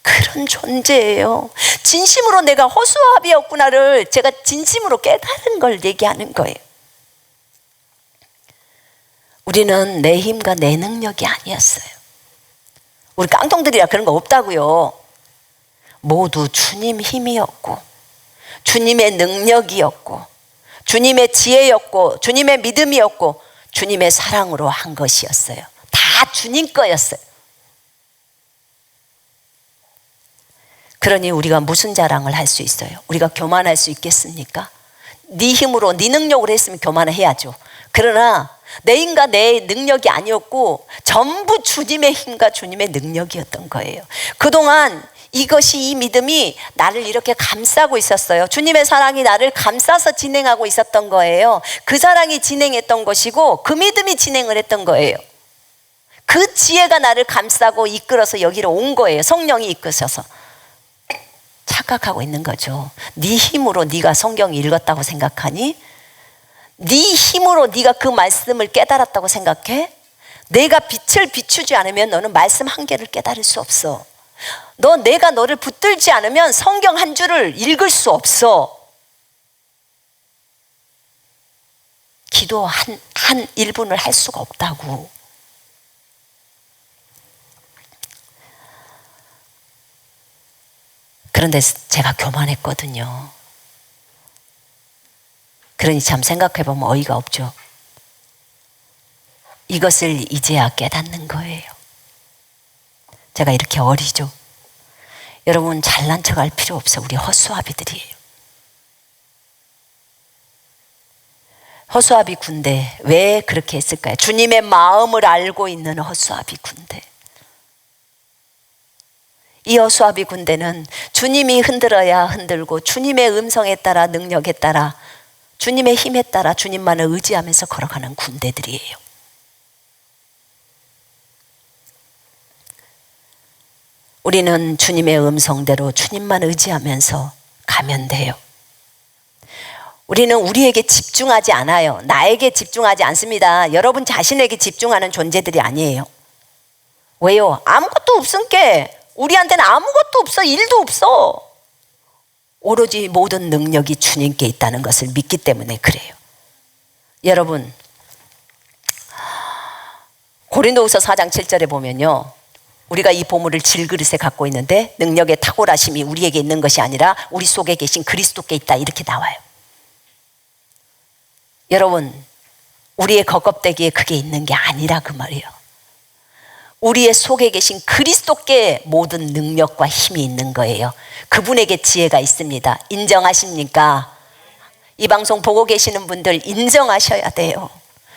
그런 존재예요. 진심으로 내가 허수아비였구나를 제가 진심으로 깨달은 걸 얘기하는 거예요. 우리는 내 힘과 내 능력이 아니었어요. 우리 깡통들이라 그런 거 없다고요. 모두 주님 힘이었고, 주님의 능력이었고, 주님의 지혜였고, 주님의 믿음이었고, 주님의 사랑으로 한 것이었어요. 다 주님 거였어요. 그러니 우리가 무슨 자랑을 할 수 있어요? 우리가 교만할 수 있겠습니까? 네 힘으로, 네 능력으로 했으면 교만을 해야죠. 그러나 내 힘과 내 능력이 아니었고 전부 주님의 힘과 주님의 능력이었던 거예요. 그동안 이 믿음이 나를 이렇게 감싸고 있었어요. 주님의 사랑이 나를 감싸서 진행하고 있었던 거예요. 그 사랑이 진행했던 것이고 그 믿음이 진행을 했던 거예요. 그 지혜가 나를 감싸고 이끌어서 여기로 온 거예요. 성령이 이끄셔서. 착각하고 있는 거죠. 네 힘으로 네가 성경 읽었다고 생각하니? 네 힘으로 네가 그 말씀을 깨달았다고 생각해? 내가 빛을 비추지 않으면 너는 말씀 한 개를 깨달을 수 없어. 내가 너를 붙들지 않으면 성경 한 줄을 읽을 수 없어. 기도 한 1분을 할 수가 없다고. 그런데 제가 교만했거든요. 그러니 참 생각해보면 어이가 없죠. 이것을 이제야 깨닫는 거예요. 제가 이렇게 어리죠. 여러분 잘난 척할 필요 없어. 우리 허수아비들이에요. 허수아비 군대 왜 그렇게 했을까요? 주님의 마음을 알고 있는 허수아비 군대. 이 허수아비 군대는 주님이 흔들어야 흔들고 주님의 음성에 따라 능력에 따라 주님의 힘에 따라 주님만을 의지하면서 걸어가는 군대들이에요. 우리는 주님의 음성대로 주님만 의지하면서 가면 돼요. 우리는 우리에게 집중하지 않아요. 나에게 집중하지 않습니다. 여러분 자신에게 집중하는 존재들이 아니에요. 왜요? 아무것도 없으니까. 우리한테는 아무것도 없어. 일도 없어. 오로지 모든 능력이 주님께 있다는 것을 믿기 때문에 그래요. 여러분 고린도후서 4장 7절에 보면요, 우리가 이 보물을 질그릇에 갖고 있는데 능력의 탁월하심이 우리에게 있는 것이 아니라 우리 속에 계신 그리스도께 있다, 이렇게 나와요. 여러분 우리의 겉껍데기에 그게 있는 게 아니라 그 말이에요. 우리의 속에 계신 그리스도께 모든 능력과 힘이 있는 거예요. 그분에게 지혜가 있습니다. 인정하십니까? 이 방송 보고 계시는 분들 인정하셔야 돼요.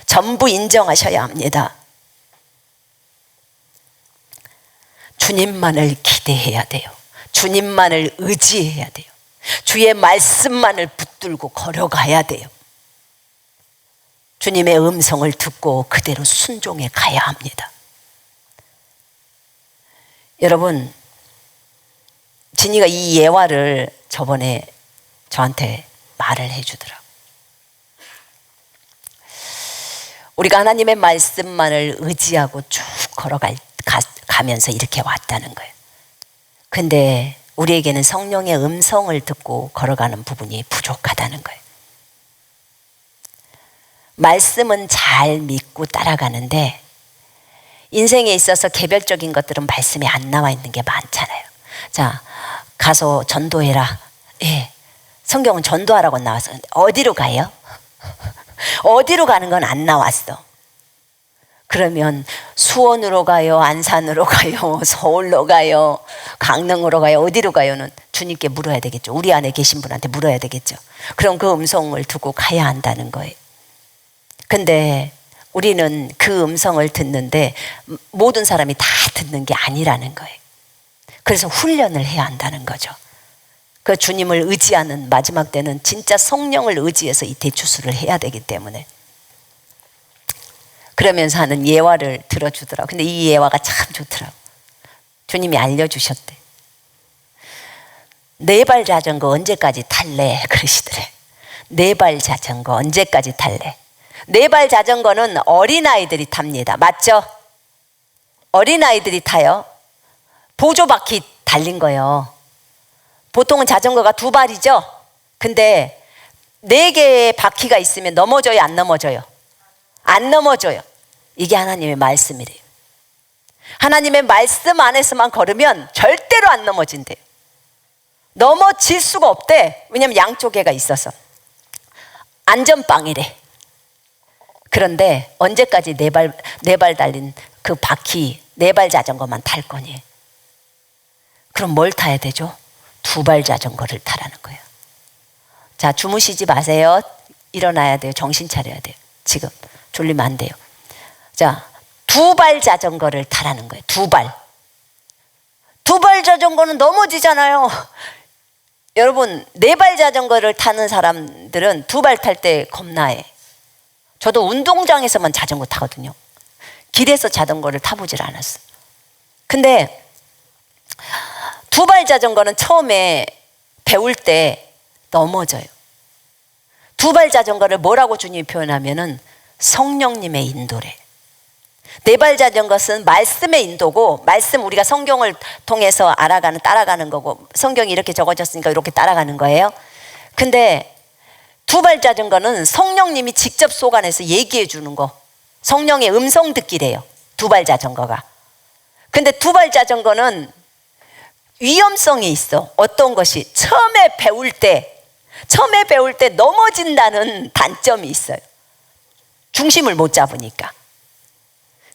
전부 인정하셔야 합니다. 주님만을 기대해야 돼요. 주님만을 의지해야 돼요. 주의 말씀만을 붙들고 걸어가야 돼요. 주님의 음성을 듣고 그대로 순종해 가야 합니다. 여러분 진이가 이 예화를 저번에 저한테 말을 해주더라고요. 우리가 하나님의 말씀만을 의지하고 쭉 가면서 이렇게 왔다는 거예요. 근데 우리에게는 성령의 음성을 듣고 걸어가는 부분이 부족하다는 거예요. 말씀은 잘 믿고 따라가는데 인생에 있어서 개별적인 것들은 말씀에 안 나와 있는 게 많잖아요. 자, 가서 전도해라. 예, 성경은 전도하라고 나왔어. 어디로 가요? 어디로 가는 건 안 나왔어. 그러면 수원으로 가요? 안산으로 가요? 서울로 가요? 강릉으로 가요? 어디로 가요는 주님께 물어야 되겠죠. 우리 안에 계신 분한테 물어야 되겠죠. 그럼 그 음성을 두고 가야 한다는 거예요. 근데 우리는 그 음성을 듣는데 모든 사람이 다 듣는 게 아니라는 거예요. 그래서 훈련을 해야 한다는 거죠. 그 주님을 의지하는 마지막 때는 진짜 성령을 의지해서 이 대추수를 해야 되기 때문에 그러면서 하는 예화를 들어주더라고. 근데 이 예화가 참 좋더라고. 주님이 알려주셨대. 4발 자전거 언제까지 탈래? 그러시더래. 4발 자전거 언제까지 탈래? 4발 자전거는 어린아이들이 탑니다. 맞죠? 어린아이들이 타요. 보조바퀴 달린 거예요. 보통은 자전거가 2발이죠? 근데 4개의 바퀴가 있으면 넘어져요? 안 넘어져요? 안 넘어져요. 이게 하나님의 말씀이래요. 하나님의 말씀 안에서만 걸으면 절대로 안 넘어진대요. 넘어질 수가 없대. 왜냐면 양쪽에가 있어서. 안전빵이래. 그런데 언제까지 4발 달린 그 바퀴 4발 자전거만 탈 거니? 그럼 뭘 타야 되죠? 2발 자전거를 타라는 거예요. 자, 주무시지 마세요. 일어나야 돼요. 정신 차려야 돼요. 지금 졸리면 안 돼요. 자, 2발 자전거를 타라는 거예요. 2발. 2발 자전거는 넘어지잖아요. 여러분 4발 자전거를 타는 사람들은 2발 탈 때 겁나해. 저도 운동장에서만 자전거 타거든요. 길에서 자전거를 타보질 않았어요. 근데 2발 자전거는 처음에 배울 때 넘어져요. 2발 자전거를 뭐라고 주님이 표현하면은 성령님의 인도래. 4발 자전거는 말씀의 인도고, 말씀 우리가 성경을 통해서 알아가는, 따라가는 거고, 성경이 이렇게 적어졌으니까 이렇게 따라가는 거예요. 근데 2발 자전거는 성령님이 직접 속안에서 얘기해 주는 거, 성령의 음성 듣기래요. 2발 자전거가. 근데 2발 자전거는 위험성이 있어. 어떤 것이 처음에 배울 때 처음에 배울 때 넘어진다는 단점이 있어요. 중심을 못 잡으니까.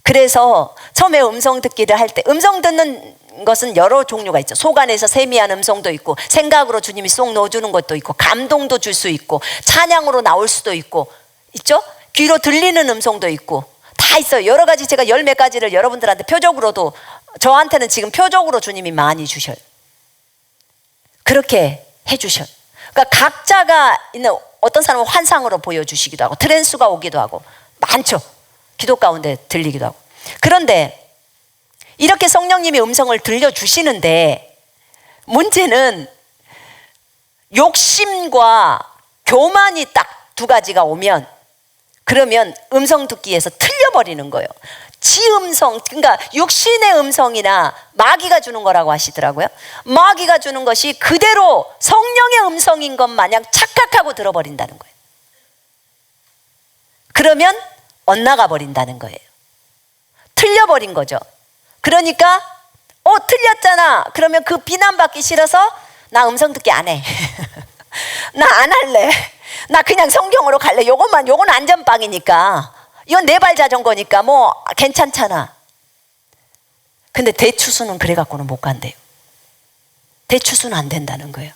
그래서 처음에 음성 듣기를 할 때, 음성 듣는 것은 여러 종류가 있죠. 속 안에서 세미한 음성도 있고, 생각으로 주님이 쏙 넣어주는 것도 있고, 감동도 줄 수 있고, 찬양으로 나올 수도 있고, 있죠? 귀로 들리는 음성도 있고, 다 있어요. 여러 가지, 제가 열 몇 가지를 여러분들한테 표적으로도, 저한테는 지금 표적으로 주님이 많이 주셔요. 그렇게 해주셔요. 그러니까 각자가 있는, 어떤 사람은 환상으로 보여주시기도 하고, 트랜스가 오기도 하고, 많죠. 기도 가운데 들리기도 하고. 그런데 이렇게 성령님이 음성을 들려주시는데, 문제는 욕심과 교만이 딱 두 가지가 오면, 그러면 음성 듣기에서 틀려버리는 거예요. 지 음성, 그러니까 육신의 음성이나 마귀가 주는 거라고 하시더라고요. 마귀가 주는 것이 그대로 성령의 음성인 것 마냥 착각하고 들어버린다는 거예요. 그러면 엇나가 버린다는 거예요. 틀려버린 거죠. 그러니까 틀렸잖아. 그러면 그 비난받기 싫어서 나 음성 듣기 안 해. 나 안 할래. 나 그냥 성경으로 갈래. 요건 안전빵이니까. 이건 네 발 자전거니까 뭐 괜찮잖아. 근데 대추수는 그래 갖고는 못 간대요. 대추수는 안 된다는 거예요.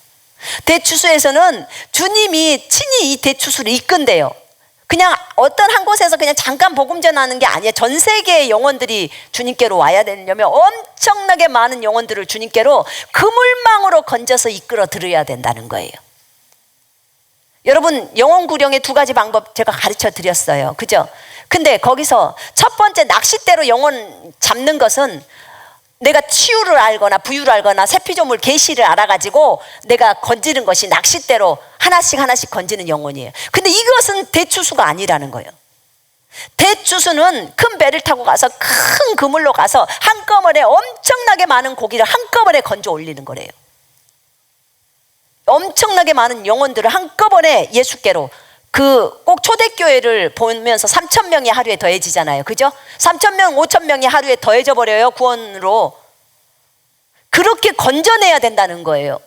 대추수에서는 주님이 친히 이 대추수를 이끈대요. 그냥 어떤 한 곳에서 그냥 잠깐 복음 전하는 게 아니에요. 전 세계의 영혼들이 주님께로 와야 되려면 엄청나게 많은 영혼들을 주님께로 그물망으로 건져서 이끌어 들여야 된다는 거예요. 여러분, 영혼 구령의 두 가지 방법 제가 가르쳐 드렸어요. 그죠? 근데 거기서 첫 번째 낚싯대로 영혼 잡는 것은 내가 치유를 알거나 부유를 알거나 세피조물 계시를 알아가지고 내가 건지는 것이 낚싯대로 하나씩 건지는 영혼이에요. 근데 이것은 대추수가 아니라는 거예요. 대추수는 큰 배를 타고 가서 큰 그물로 가서 한꺼번에 엄청나게 많은 고기를 한꺼번에 건져 올리는 거래요. 엄청나게 많은 영혼들을 한꺼번에 예수께로, 꼭 초대교회를 보면서 3,000명이 하루에 더해지잖아요. 그죠? 3,000명, 5,000명이 하루에 더해져 버려요. 구원으로. 그렇게 건져내야 된다는 거예요.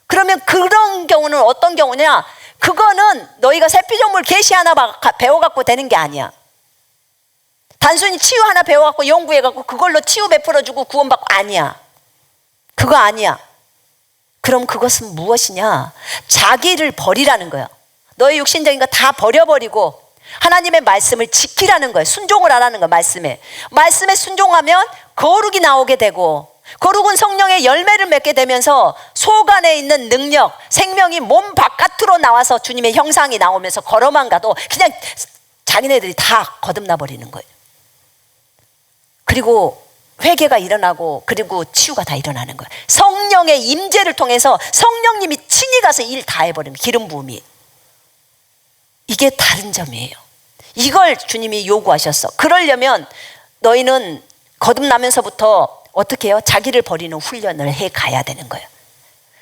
그러면 그런 경우는 어떤 경우냐? 그거는 너희가 세피조물 계시 하나 배워갖고 되는 게 아니야. 단순히 치유 하나 배워갖고 연구해갖고 그걸로 치유 베풀어주고 구원받고, 아니야. 그거 아니야. 그럼 그것은 무엇이냐? 자기를 버리라는 거야. 너의 육신적인 거 다 버려버리고 하나님의 말씀을 지키라는 거예요. 순종을 하라는 거예요. 말씀에 순종하면 거룩이 나오게 되고, 거룩은 성령의 열매를 맺게 되면서 속 안에 있는 능력, 생명이 몸 바깥으로 나와서 주님의 형상이 나오면서 걸어만 가도 그냥 자기네들이 다 거듭나 버리는 거예요. 그리고 회개가 일어나고, 그리고 치유가 다 일어나는 거예요. 성령의 임재를 통해서 성령님이 친히 가서 일 다 해버리는 기름 부음이. 이게 다른 점이에요. 이걸 주님이 요구하셨어. 그러려면 너희는 거듭나면서부터 어떻게 해요? 자기를 버리는 훈련을 해 가야 되는 거예요.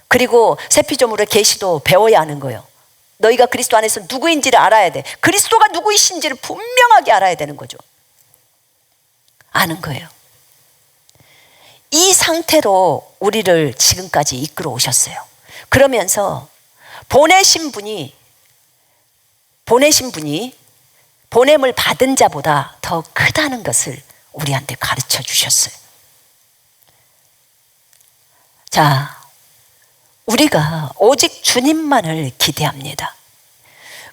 그리고 세피조물의 계시도 배워야 하는 거예요. 너희가 그리스도 안에서 누구인지를 알아야 돼. 그리스도가 누구이신지를 분명하게 알아야 되는 거죠. 아는 거예요. 이 상태로 우리를 지금까지 이끌어 오셨어요. 그러면서 보내신 분이 보냄을 받은 자보다 더 크다는 것을 우리한테 가르쳐 주셨어요. 자, 우리가 오직 주님만을 기대합니다.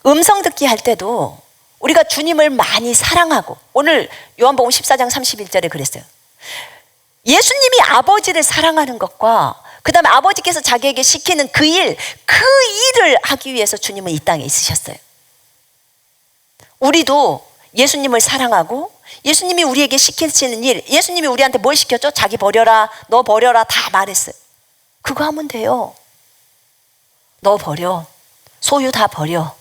음성 듣기 할 때도 우리가 주님을 많이 사랑하고, 오늘 요한복음 14장 31절에 그랬어요. 예수님이 아버지를 사랑하는 것과 그 다음에 아버지께서 자기에게 시키는 그 일을 하기 위해서 주님은 이 땅에 있으셨어요. 우리도 예수님을 사랑하고 예수님이 우리에게 시키시는 일, 예수님이 우리한테 뭘 시켰죠? 자기 버려라, 너 버려라 다 말했어요. 그거 하면 돼요. 너 버려, 소유 다 버려,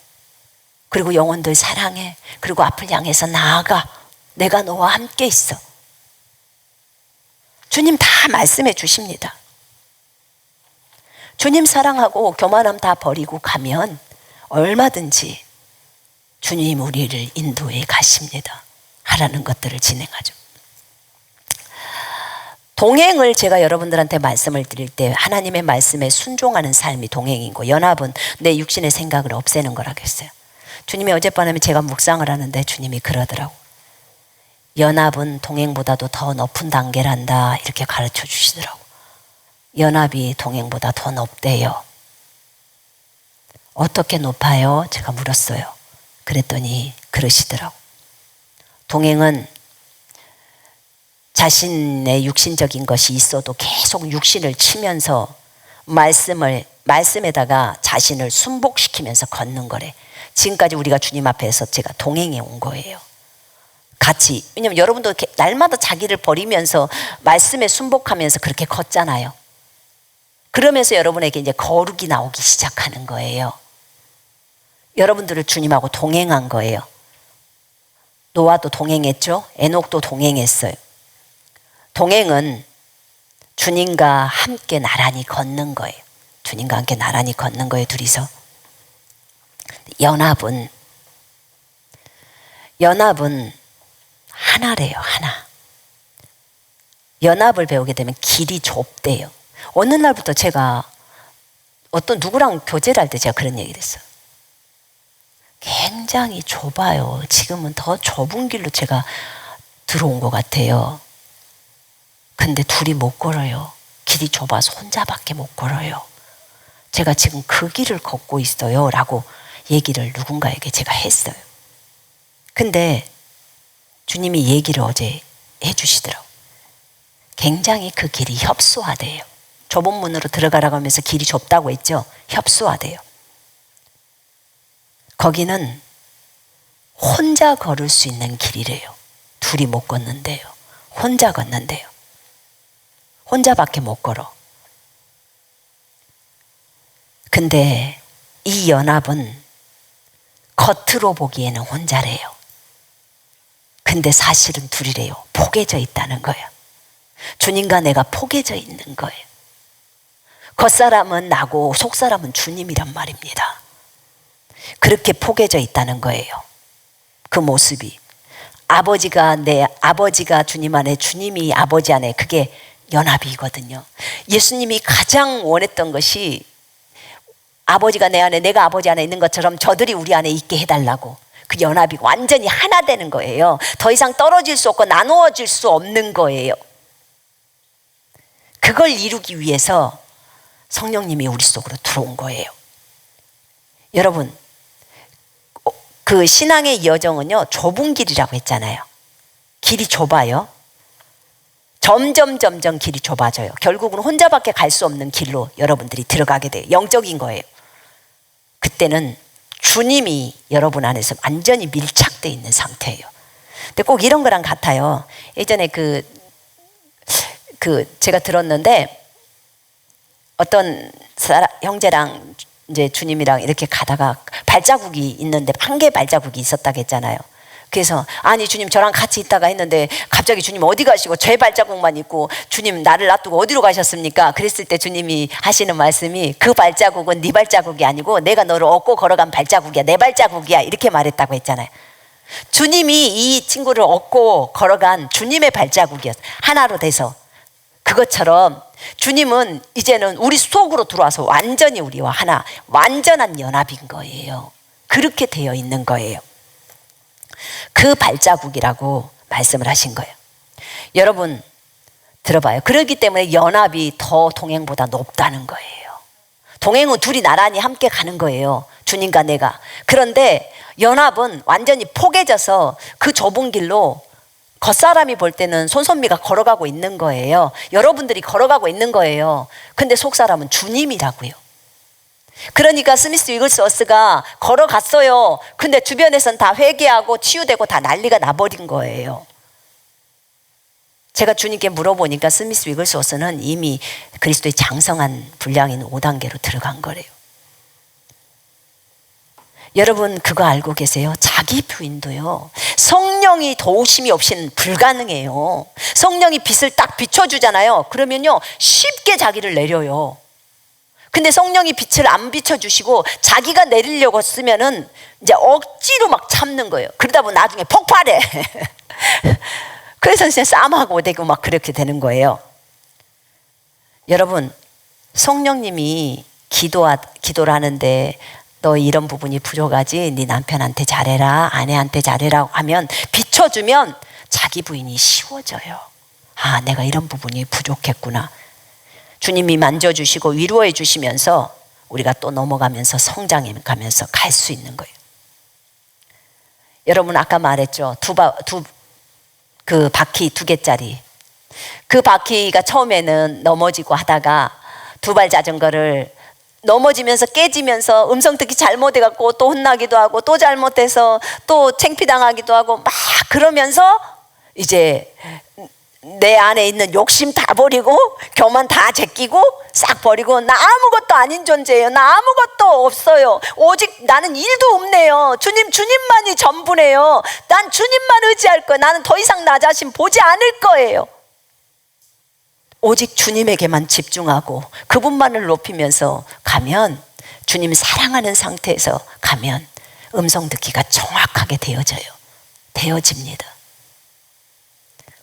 그리고 영혼들 사랑해, 그리고 앞을 향해서 나아가, 내가 너와 함께 있어. 주님 다 말씀해 주십니다. 주님 사랑하고 교만함 다 버리고 가면 얼마든지 주님 우리를 인도해 가십니다. 하라는 것들을 진행하죠. 동행을 제가 여러분들한테 말씀을 드릴 때 하나님의 말씀에 순종하는 삶이 동행이고, 연합은 내 육신의 생각을 없애는 거라고 했어요. 주님이 어젯밤에 제가 묵상을 하는데 주님이 그러더라고. 연합은 동행보다도 더 높은 단계란다, 이렇게 가르쳐 주시더라고. 연합이 동행보다 더 높대요. 어떻게 높아요? 제가 물었어요. 그랬더니 그러시더라고. 동행은 자신의 육신적인 것이 있어도 계속 육신을 치면서 말씀에다가 자신을 순복시키면서 걷는 거래. 지금까지 우리가 주님 앞에서 제가 동행해 온 거예요. 같이. 왜냐면 여러분도 이렇게 날마다 자기를 버리면서 말씀에 순복하면서 그렇게 걷잖아요. 그러면서 여러분에게 이제 거룩이 나오기 시작하는 거예요. 여러분들을 주님하고 동행한 거예요. 노아도 동행했죠. 에녹도 동행했어요. 동행은 주님과 함께 나란히 걷는 거예요. 주님과 함께 나란히 걷는 거예요, 둘이서. 연합은 하나래요, 하나. 연합을 배우게 되면 길이 좁대요. 어느 날부터 제가 어떤 누구랑 교제를 할 때 제가 그런 얘기를 했어요. 굉장히 좁아요. 지금은 더 좁은 길로 제가 들어온 것 같아요. 근데 둘이 못 걸어요. 길이 좁아서 혼자밖에 못 걸어요. 제가 지금 그 길을 걷고 있어요 라고 얘기를 누군가에게 제가 했어요. 근데 주님이 얘기를 어제 해주시더라고요. 굉장히 그 길이 협소하대요. 좁은 문으로 들어가라고 하면서 길이 좁다고 했죠. 협소하대요. 거기는 혼자 걸을 수 있는 길이래요. 둘이 못 걷는데요. 혼자 걷는데요. 혼자밖에 못 걸어. 근데 이 연합은 겉으로 보기에는 혼자래요. 근데 사실은 둘이래요. 포개져 있다는 거예요. 주님과 내가 포개져 있는 거예요. 겉사람은 나고 속사람은 주님이란 말입니다. 그렇게 포개져 있다는 거예요. 그 모습이. 아버지가 주님 안에, 주님이 아버지 안에, 그게 연합이거든요. 예수님이 가장 원했던 것이 아버지가 내 안에, 내가 아버지 안에 있는 것처럼 저들이 우리 안에 있게 해달라고. 그 연합이 완전히 하나 되는 거예요. 더 이상 떨어질 수 없고 나누어질 수 없는 거예요. 그걸 이루기 위해서 성령님이 우리 속으로 들어온 거예요. 여러분, 그 신앙의 여정은요, 좁은 길이라고 했잖아요. 길이 좁아요. 점점 길이 좁아져요. 결국은 혼자밖에 갈 수 없는 길로 여러분들이 들어가게 돼요. 영적인 거예요. 그때는 주님이 여러분 안에서 완전히 밀착되어 있는 상태예요. 근데 꼭 이런 거랑 같아요. 예전에 제가 들었는데 어떤 형제랑 이제 주님이랑 이렇게 가다가 발자국이 있는데, 한 개의 발자국이 있었다고 했잖아요. 그래서 아니 주님 저랑 같이 있다가 했는데 갑자기 주님 어디 가시고 제 발자국만 있고 주님 나를 놔두고 어디로 가셨습니까? 그랬을 때 주님이 하시는 말씀이, 그 발자국은 네 발자국이 아니고 내가 너를 얻고 걸어간 발자국이야. 내 발자국이야. 이렇게 말했다고 했잖아요. 주님이 이 친구를 얻고 걸어간 주님의 발자국이었어요. 하나로 돼서. 그것처럼 주님은 이제는 우리 속으로 들어와서 완전히 우리와 하나, 완전한 연합인 거예요. 그렇게 되어 있는 거예요. 그 발자국이라고 말씀을 하신 거예요. 여러분 들어봐요. 그렇기 때문에 연합이 더 동행보다 높다는 거예요. 동행은 둘이 나란히 함께 가는 거예요. 주님과 내가. 그런데 연합은 완전히 포개져서 그 좁은 길로 겉사람이 볼 때는 손선미가 걸어가고 있는 거예요. 여러분들이 걸어가고 있는 거예요. 근데 속사람은 주님이라고요. 그러니까 스미스 위글스워스가 걸어갔어요. 근데 주변에선 다 회개하고 치유되고 다 난리가 나버린 거예요. 제가 주님께 물어보니까 스미스 위글스워스는 이미 그리스도의 장성한 분량인 5단계로 들어간 거래요. 여러분 그거 알고 계세요? 자기 부인도요, 성령이 도우심이 없이는 불가능해요. 성령이 빛을 딱 비춰주잖아요. 그러면요 쉽게 자기를 내려요. 근데 성령이 빛을 안 비춰주시고 자기가 내리려고 쓰면은 이제 억지로 막 참는 거예요. 그러다 보면 나중에 폭발해. 그래서 이제 싸움하고 되고 막 그렇게 되는 거예요. 여러분, 성령님이 기도를 하는데 너 이런 부분이 부족하지? 네 남편한테 잘해라, 아내한테 잘해라 하면 비춰주면 자기 부인이 쉬워져요. 아, 내가 이런 부분이 부족했구나. 주님이 만져주시고 위로해 주시면서 우리가 또 넘어가면서 성장해 가면서 갈 수 있는 거예요. 여러분, 아까 말했죠. 그 바퀴 2개짜리. 그 바퀴가 처음에는 넘어지고 하다가 두발 자전거를 넘어지면서 깨지면서 음성 듣기 잘못해갖고 또 혼나기도 하고 또 잘못해서 또 창피당하기도 하고 막 그러면서 이제 내 안에 있는 욕심 다 버리고 교만 다 제끼고 싹 버리고 나 아무것도 아닌 존재예요. 나 아무것도 없어요. 오직 나는 일도 없네요. 주님만이 전부네요. 난 주님만 의지할 거예요. 나는 더 이상 나 자신 보지 않을 거예요. 오직 주님에게만 집중하고 그분만을 높이면서 가면, 주님 사랑하는 상태에서 가면 음성 듣기가 정확하게 되어집니다.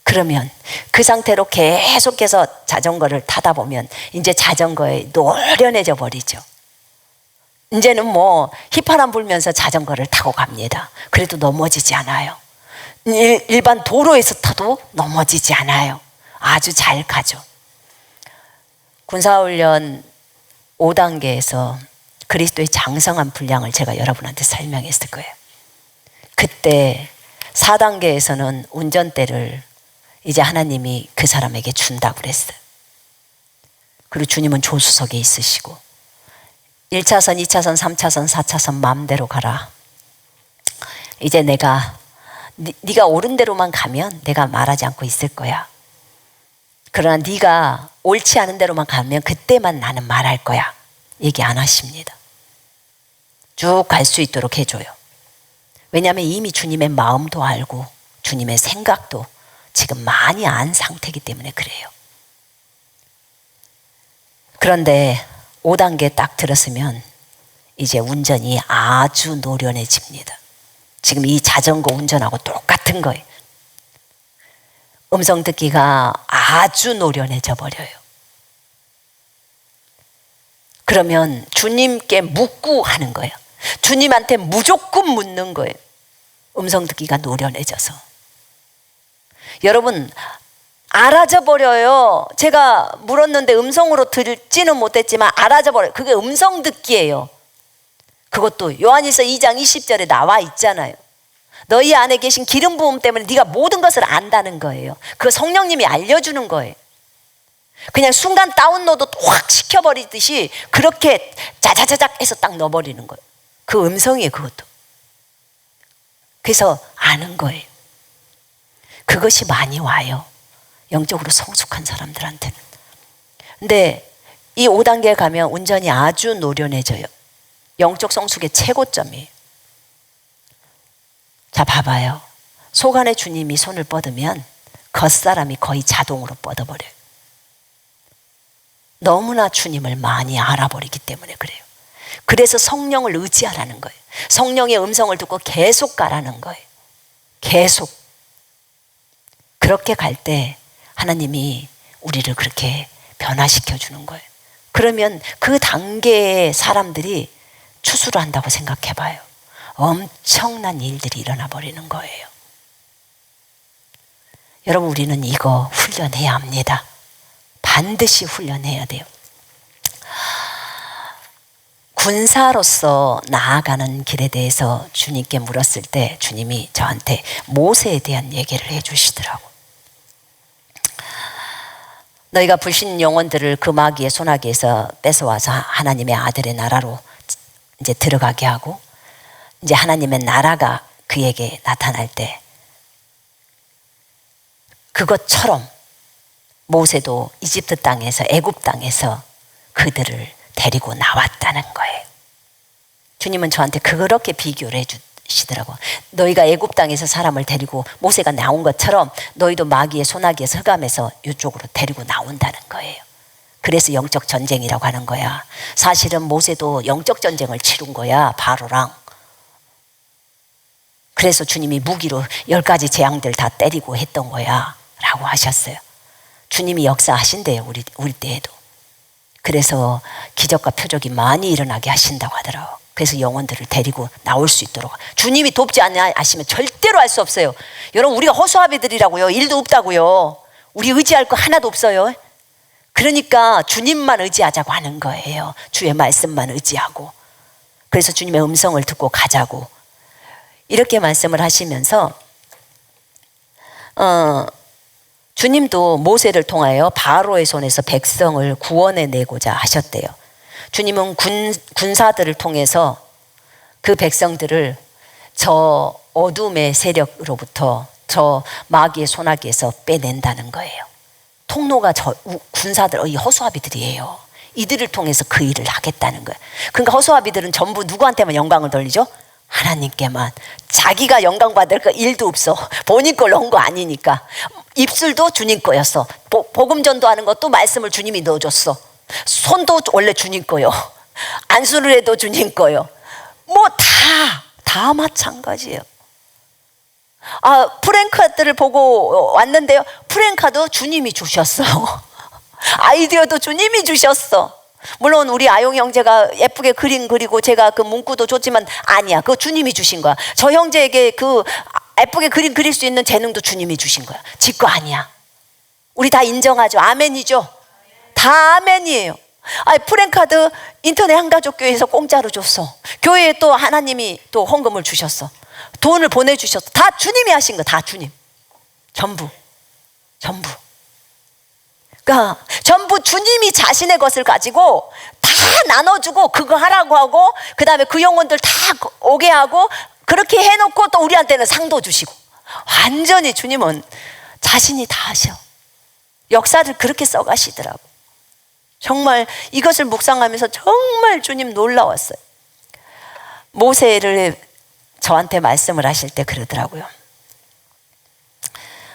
그러면 그 상태로 계속해서 자전거를 타다 보면 이제 자전거에 노련해져 버리죠. 이제는 뭐 휘파람 불면서 자전거를 타고 갑니다. 그래도 넘어지지 않아요. 일반 도로에서 타도 넘어지지 않아요. 아주 잘 가죠. 군사훈련 5단계에서 그리스도의 장성한 분량을 제가 여러분한테 설명했을 거예요. 그때 4단계에서는 운전대를 이제 하나님이 그 사람에게 준다고 그랬어요. 그리고 주님은 조수석에 있으시고 1차선, 2차선, 3차선, 4차선 마음대로 가라. 이제 내가 네가 옳은 대로만 가면 내가 말하지 않고 있을 거야. 그러나 네가 옳지 않은 대로만 가면 그때만 나는 말할 거야. 얘기 안 하십니다. 쭉 갈 수 있도록 해줘요. 왜냐하면 이미 주님의 마음도 알고 주님의 생각도 지금 많이 안 상태이기 때문에 그래요. 그런데 5단계 딱 들었으면 이제 운전이 아주 노련해집니다. 지금 이 자전거 운전하고 똑같은 거예요. 음성 듣기가 아주 노련해져 버려요. 그러면 주님께 묻고 하는 거예요. 주님한테 무조건 묻는 거예요. 음성 듣기가 노련해져서. 여러분, 알아져 버려요. 제가 물었는데 음성으로 듣지는 못했지만 알아져 버려요. 그게 음성 듣기예요. 그것도 요한일서 2장 20절에 나와 있잖아요. 너희 안에 계신 기름 부음 때문에 네가 모든 것을 안다는 거예요. 그 성령님이 알려주는 거예요. 그냥 순간 다운로드 확 시켜버리듯이 그렇게 자자자작 해서 딱 넣어버리는 거예요. 그 음성이에요. 그것도. 그래서 아는 거예요. 그것이 많이 와요. 영적으로 성숙한 사람들한테는. 근데 이 5단계에 가면 운전이 아주 노련해져요. 영적 성숙의 최고점이에요. 자, 봐봐요. 속 안에 주님이 손을 뻗으면 겉사람이 거의 자동으로 뻗어버려요. 너무나 주님을 많이 알아버리기 때문에 그래요. 그래서 성령을 의지하라는 거예요. 성령의 음성을 듣고 계속 가라는 거예요. 계속. 그렇게 갈 때 하나님이 우리를 그렇게 변화시켜 주는 거예요. 그러면 그 단계의 사람들이 추수를 한다고 생각해 봐요. 엄청난 일들이 일어나 버리는 거예요. 여러분, 우리는 이거 훈련해야 합니다. 반드시 훈련해야 돼요. 군사로서 나아가는 길에 대해서 주님께 물었을 때 주님이 저한테 모세에 대한 얘기를 해주시더라고. 너희가 불신 영혼들을 그 마귀의 손아귀에서 뺏어와서 하나님의 아들의 나라로 이제 들어가게 하고, 이제 하나님의 나라가 그에게 나타날 때 그것처럼 모세도 이집트 땅에서, 애굽 땅에서 그들을 데리고 나왔다는 거예요. 주님은 저한테 그렇게 비교를 해주시더라고. 너희가 애굽 땅에서 사람을 데리고 모세가 나온 것처럼 너희도 마귀의 손아귀에서 흑암에서 이쪽으로 데리고 나온다는 거예요. 그래서 영적 전쟁이라고 하는 거야. 사실은 모세도 영적 전쟁을 치른 거야, 바로랑. 그래서 주님이 무기로 10가지 재앙들 다 때리고 했던 거야 라고 하셨어요. 주님이 역사하신대요. 우리 때에도. 그래서 기적과 표적이 많이 일어나게 하신다고 하더라고요. 그래서 영혼들을 데리고 나올 수 있도록. 주님이 돕지 않으시면 절대로 할 수 없어요. 여러분, 우리가 허수아비들이라고요. 일도 없다고요. 우리 의지할 거 하나도 없어요. 그러니까 주님만 의지하자고 하는 거예요. 주의 말씀만 의지하고. 그래서 주님의 음성을 듣고 가자고 이렇게 말씀을 하시면서 주님도 모세를 통하여 바로의 손에서 백성을 구원해내고자 하셨대요. 주님은 군사들을 통해서 그 백성들을 저 어둠의 세력으로부터, 저 마귀의 손아귀에서 빼낸다는 거예요. 통로가 저 군사들, 이 허수아비들이에요. 이들을 통해서 그 일을 하겠다는 거예요. 그러니까 허수아비들은 전부 누구한테만 영광을 돌리죠? 하나님께만. 자기가 영광 받을 거 일도 없어. 본인 걸로 한 거 아니니까. 입술도 주님 거였어. 복음전도 하는 것도 말씀을 주님이 넣어줬어. 손도 원래 주님 거요. 안수를 해도 주님 거요. 뭐 다 마찬가지예요. 프랭카드를 보고 왔는데요. 프랭카도 주님이 주셨어. 아이디어도 주님이 주셨어. 물론 우리 아용 형제가 예쁘게 그림 그리고 제가 그 문구도 줬지만 아니야. 그거 주님이 주신 거야. 저 형제에게 그 예쁘게 그림 그릴 수 있는 재능도 주님이 주신 거야. 지 거 아니야. 우리 다 인정하죠. 아멘이죠. 다 아멘이에요. 프랭카드 인터넷 한가족교회에서 공짜로 줬어. 교회에 또 하나님이 또 헌금을 주셨어. 돈을 보내주셨어. 다 주님이 하신 거. 다 주님. 전부. 그러니까 전부 주님이 자신의 것을 가지고 다 나눠주고 그거 하라고 하고 그 다음에 그 영혼들 다 오게 하고 그렇게 해놓고 또 우리한테는 상도 주시고 완전히 주님은 자신이 다 하셔. 역사를 그렇게 써가시더라고. 정말 이것을 묵상하면서 정말 주님 놀라웠어요. 모세를 저한테 말씀을 하실 때 그러더라고요.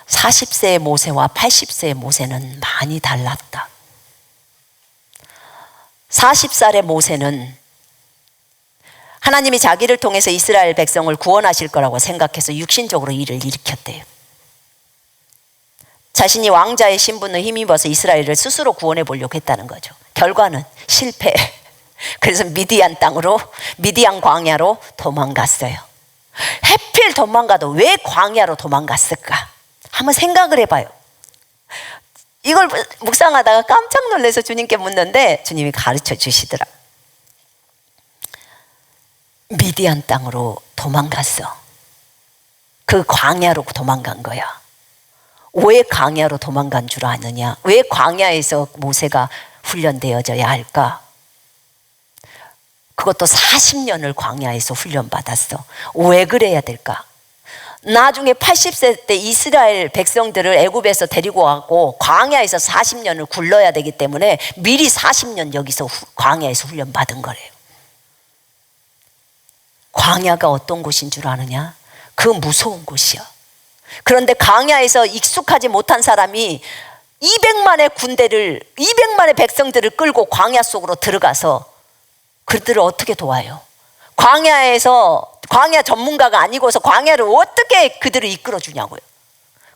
40세의 모세와 80세의 모세는 많이 달랐다. 40살의 모세는 하나님이 자기를 통해서 이스라엘 백성을 구원하실 거라고 생각해서 육신적으로 일을 일으켰대요. 자신이 왕자의 신분을 힘입어서 이스라엘을 스스로 구원해 보려고 했다는 거죠. 결과는 실패. 그래서 미디안 땅으로, 미디안 광야로 도망갔어요. 하필 도망가도 왜 광야로 도망갔을까? 한번 생각을 해봐요. 이걸 묵상하다가 깜짝 놀라서 주님께 묻는데 주님이 가르쳐 주시더라. 미디안 땅으로 도망갔어. 그 광야로 도망간 거야. 왜 광야로 도망간 줄 아느냐? 왜 광야에서 모세가 훈련되어져야 할까? 그것도 40년을 광야에서 훈련받았어. 왜 그래야 될까? 나중에 80세 때 이스라엘 백성들을 애굽에서 데리고 가고 광야에서 40년을 굴러야 되기 때문에 미리 40년 여기서 광야에서 훈련받은 거래요. 광야가 어떤 곳인 줄 아느냐? 그 무서운 곳이야. 그런데 광야에서 익숙하지 못한 사람이 200만의 백성들을 끌고 광야 속으로 들어가서 그들을 어떻게 도와요? 광야 전문가가 아니고서 광야를 어떻게 그들을 이끌어 주냐고요.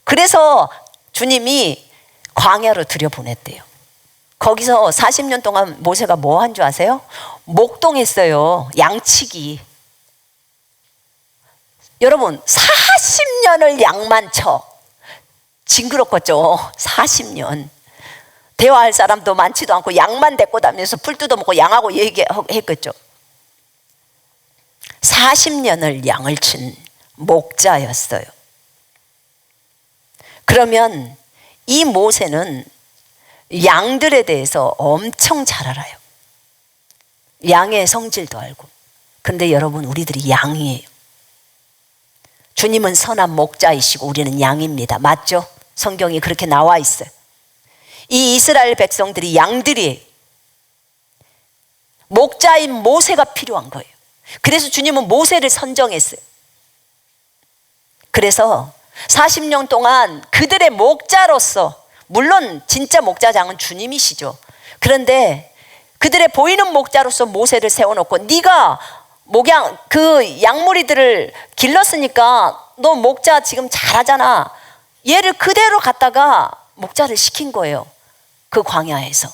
그래서 주님이 광야로 들여보냈대요. 거기서 40년 동안 모세가 뭐 한 줄 아세요? 목동했어요. 양치기. 여러분 40년을 양만 쳐. 징그럽겠죠. 40년 대화할 사람도 많지도 않고 양만 데리고 다니면서 풀 뜯어먹고 양하고 얘기했겠죠. 40년을 양을 친 목자였어요. 그러면 이 모세는 양들에 대해서 엄청 잘 알아요. 양의 성질도 알고. 그런데 여러분 우리들이 양이에요. 주님은 선한 목자이시고 우리는 양입니다. 맞죠? 성경이 그렇게 나와 있어요. 이 이스라엘 백성들이 양들이에요. 목자인 모세가 필요한 거예요. 그래서 주님은 모세를 선정했어요. 그래서 40년 동안 그들의 목자로서, 물론 진짜 목자장은 주님이시죠. 그런데 그들의 보이는 목자로서 모세를 세워놓고 네가 그 양무리들을 길렀으니까 너 목자 지금 잘하잖아. 얘를 그대로 갖다가 목자를 시킨 거예요. 그 광야에서.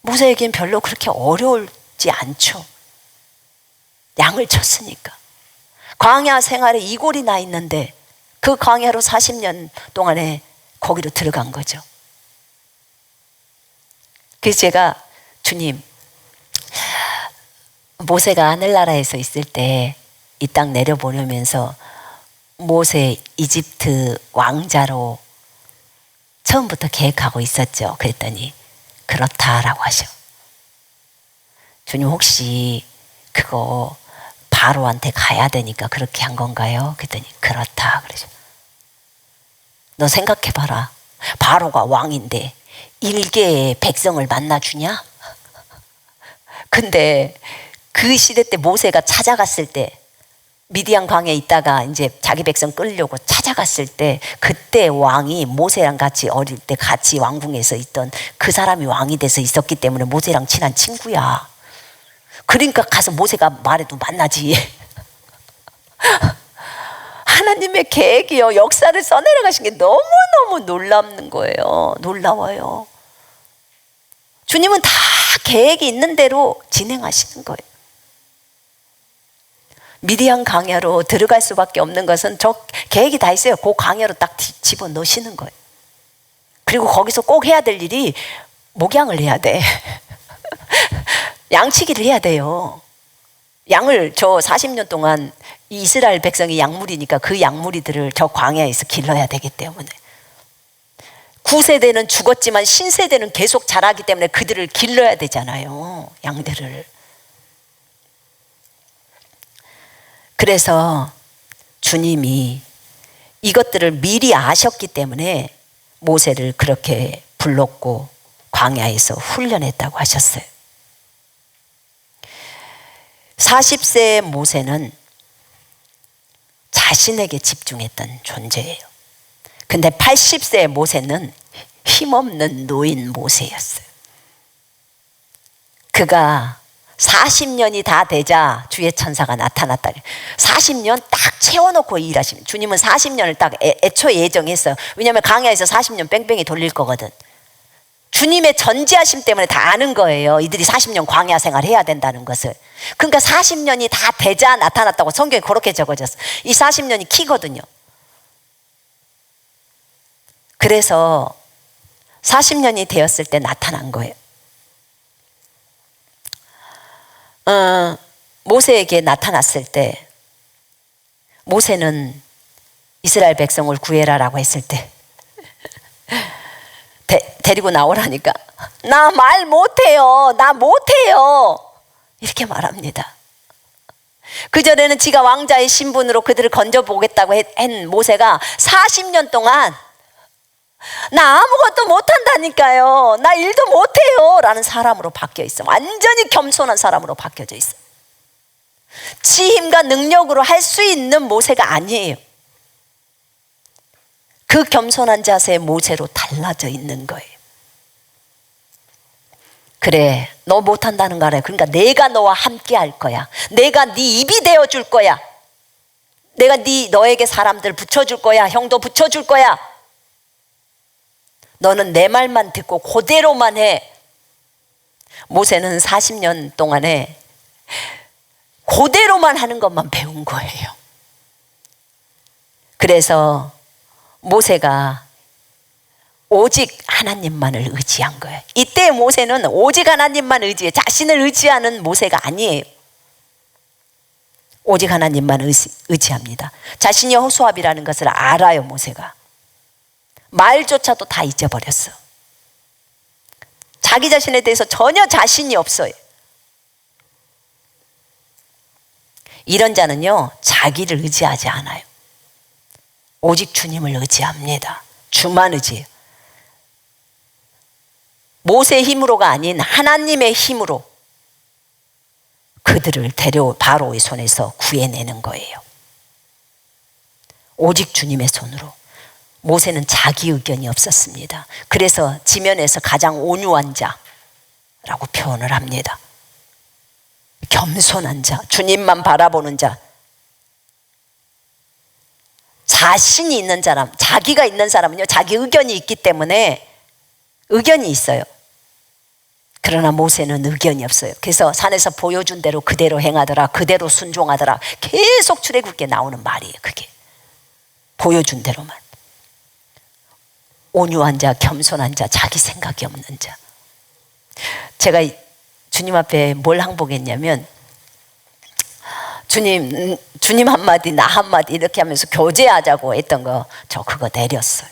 모세에겐 별로 그렇게 어려울지 않죠. 양을 쳤으니까. 광야 생활에 이골이 나 있는데 그 광야로 40년 동안에 거기로 들어간 거죠. 그래서 제가 주님, 모세가 하늘나라에서 있을 때 이 땅 내려보내면서 모세 이집트 왕자로 처음부터 계획하고 있었죠. 그랬더니 그렇다라고 하셔. 주님 혹시 그거 바로한테 가야 되니까 그렇게 한 건가요? 그랬더니 그렇다 그러죠. 너 생각해봐라. 바로가 왕인데 일개의 백성을 만나주냐? 근데 그 시대 때 모세가 찾아갔을 때 미디안 광야에 있다가 이제 자기 백성 끌려고 찾아갔을 때 그때 왕이 모세랑 같이 어릴 때 같이 왕궁에서 있던 그 사람이 왕이 돼서 있었기 때문에 모세랑 친한 친구야. 그러니까 가서 모세가 말해도 만나지. 하나님의 계획이요, 역사를 써내려가신 게 너무너무 놀랍는 거예요. 놀라워요. 주님은 다 계획이 있는 대로 진행하시는 거예요. 미디안 광야로 들어갈 수밖에 없는 것은 저 계획이 다 있어요. 그 광야로 딱 집어넣으시는 거예요. 그리고 거기서 꼭 해야 될 일이 목양을 해야 돼. 양치기를 해야 돼요. 양을 저 40년 동안 이스라엘 백성이 양무리니까 그 양무리들을 저 광야에서 길러야 되기 때문에 9세대는 죽었지만 신세대는 계속 자라기 때문에 그들을 길러야 되잖아요. 양들을. 그래서 주님이 이것들을 미리 아셨기 때문에 모세를 그렇게 불렀고 광야에서 훈련했다고 하셨어요. 40세의 모세는 자신에게 집중했던 존재예요. 근데 80세의 모세는 힘없는 노인 모세였어요. 그가 40년이 다 되자 주의 천사가 나타났다. 40년 딱 채워놓고 일하시면, 주님은 40년을 딱 애초에 예정했어요. 왜냐하면 광야에서 40년 뺑뺑이 돌릴 거거든. 주님의 전지하심 때문에 다 아는 거예요. 이들이 40년 광야 생활 해야 된다는 것을. 그러니까 40년이 다 되자 나타났다고 성경에 그렇게 적어졌어. 이 40년이 키거든요. 그래서 40년이 되었을 때 나타난 거예요. 모세에게 나타났을 때 모세는 이스라엘 백성을 구해라라고 했을 때 데리고 나오라니까 나 말 못해요. 나 못해요. 이렇게 말합니다. 그전에는 지가 왕자의 신분으로 그들을 건져보겠다고 한 모세가 40년 동안 나 아무것도 못한다니까요. 나 일도 못해요. 라는 사람으로 바뀌어 있어. 완전히 겸손한 사람으로 바뀌어져 있어. 지 힘과 능력으로 할 수 있는 모세가 아니에요. 그 겸손한 자세의 모세로 달라져 있는 거예요. 그래, 너 못한다는 거 알아요. 그러니까 내가 너와 함께 할 거야. 내가 네 입이 되어줄 거야. 내가 너에게 사람들 붙여줄 거야. 형도 붙여줄 거야. 너는 내 말만 듣고 그대로만 해. 모세는 40년 동안에 그대로만 하는 것만 배운 거예요. 그래서 모세가 오직 하나님만을 의지한 거예요. 이때 모세는 오직 하나님만 의지해. 자신을 의지하는 모세가 아니에요. 오직 하나님만 의지합니다. 자신이 허수아비라는 것을 알아요. 모세가 말조차도 다 잊어버렸어. 자기 자신에 대해서 전혀 자신이 없어요. 이런 자는요, 자기를 의지하지 않아요. 오직 주님을 의지합니다. 주만 의지해요. 모세의 힘으로가 아닌 하나님의 힘으로 그들을 바로의 손에서 구해내는 거예요. 오직 주님의 손으로. 모세는 자기 의견이 없었습니다. 그래서 지면에서 가장 온유한 자라고 표현을 합니다. 겸손한 자, 주님만 바라보는 자, 자신이 있는 사람, 자기가 있는 사람은요, 자기 의견이 있기 때문에 의견이 있어요. 그러나 모세는 의견이 없어요. 그래서 산에서 보여준 대로 그대로 행하더라, 그대로 순종하더라. 계속 출애굽기에 나오는 말이에요. 그게 보여준 대로만. 온유한 자, 겸손한 자, 자기 생각이 없는 자. 제가 주님 앞에 뭘 항복했냐면, 주님 한마디 나 한마디 이렇게 하면서 교제하자고 했던 거, 저 그거 내렸어요.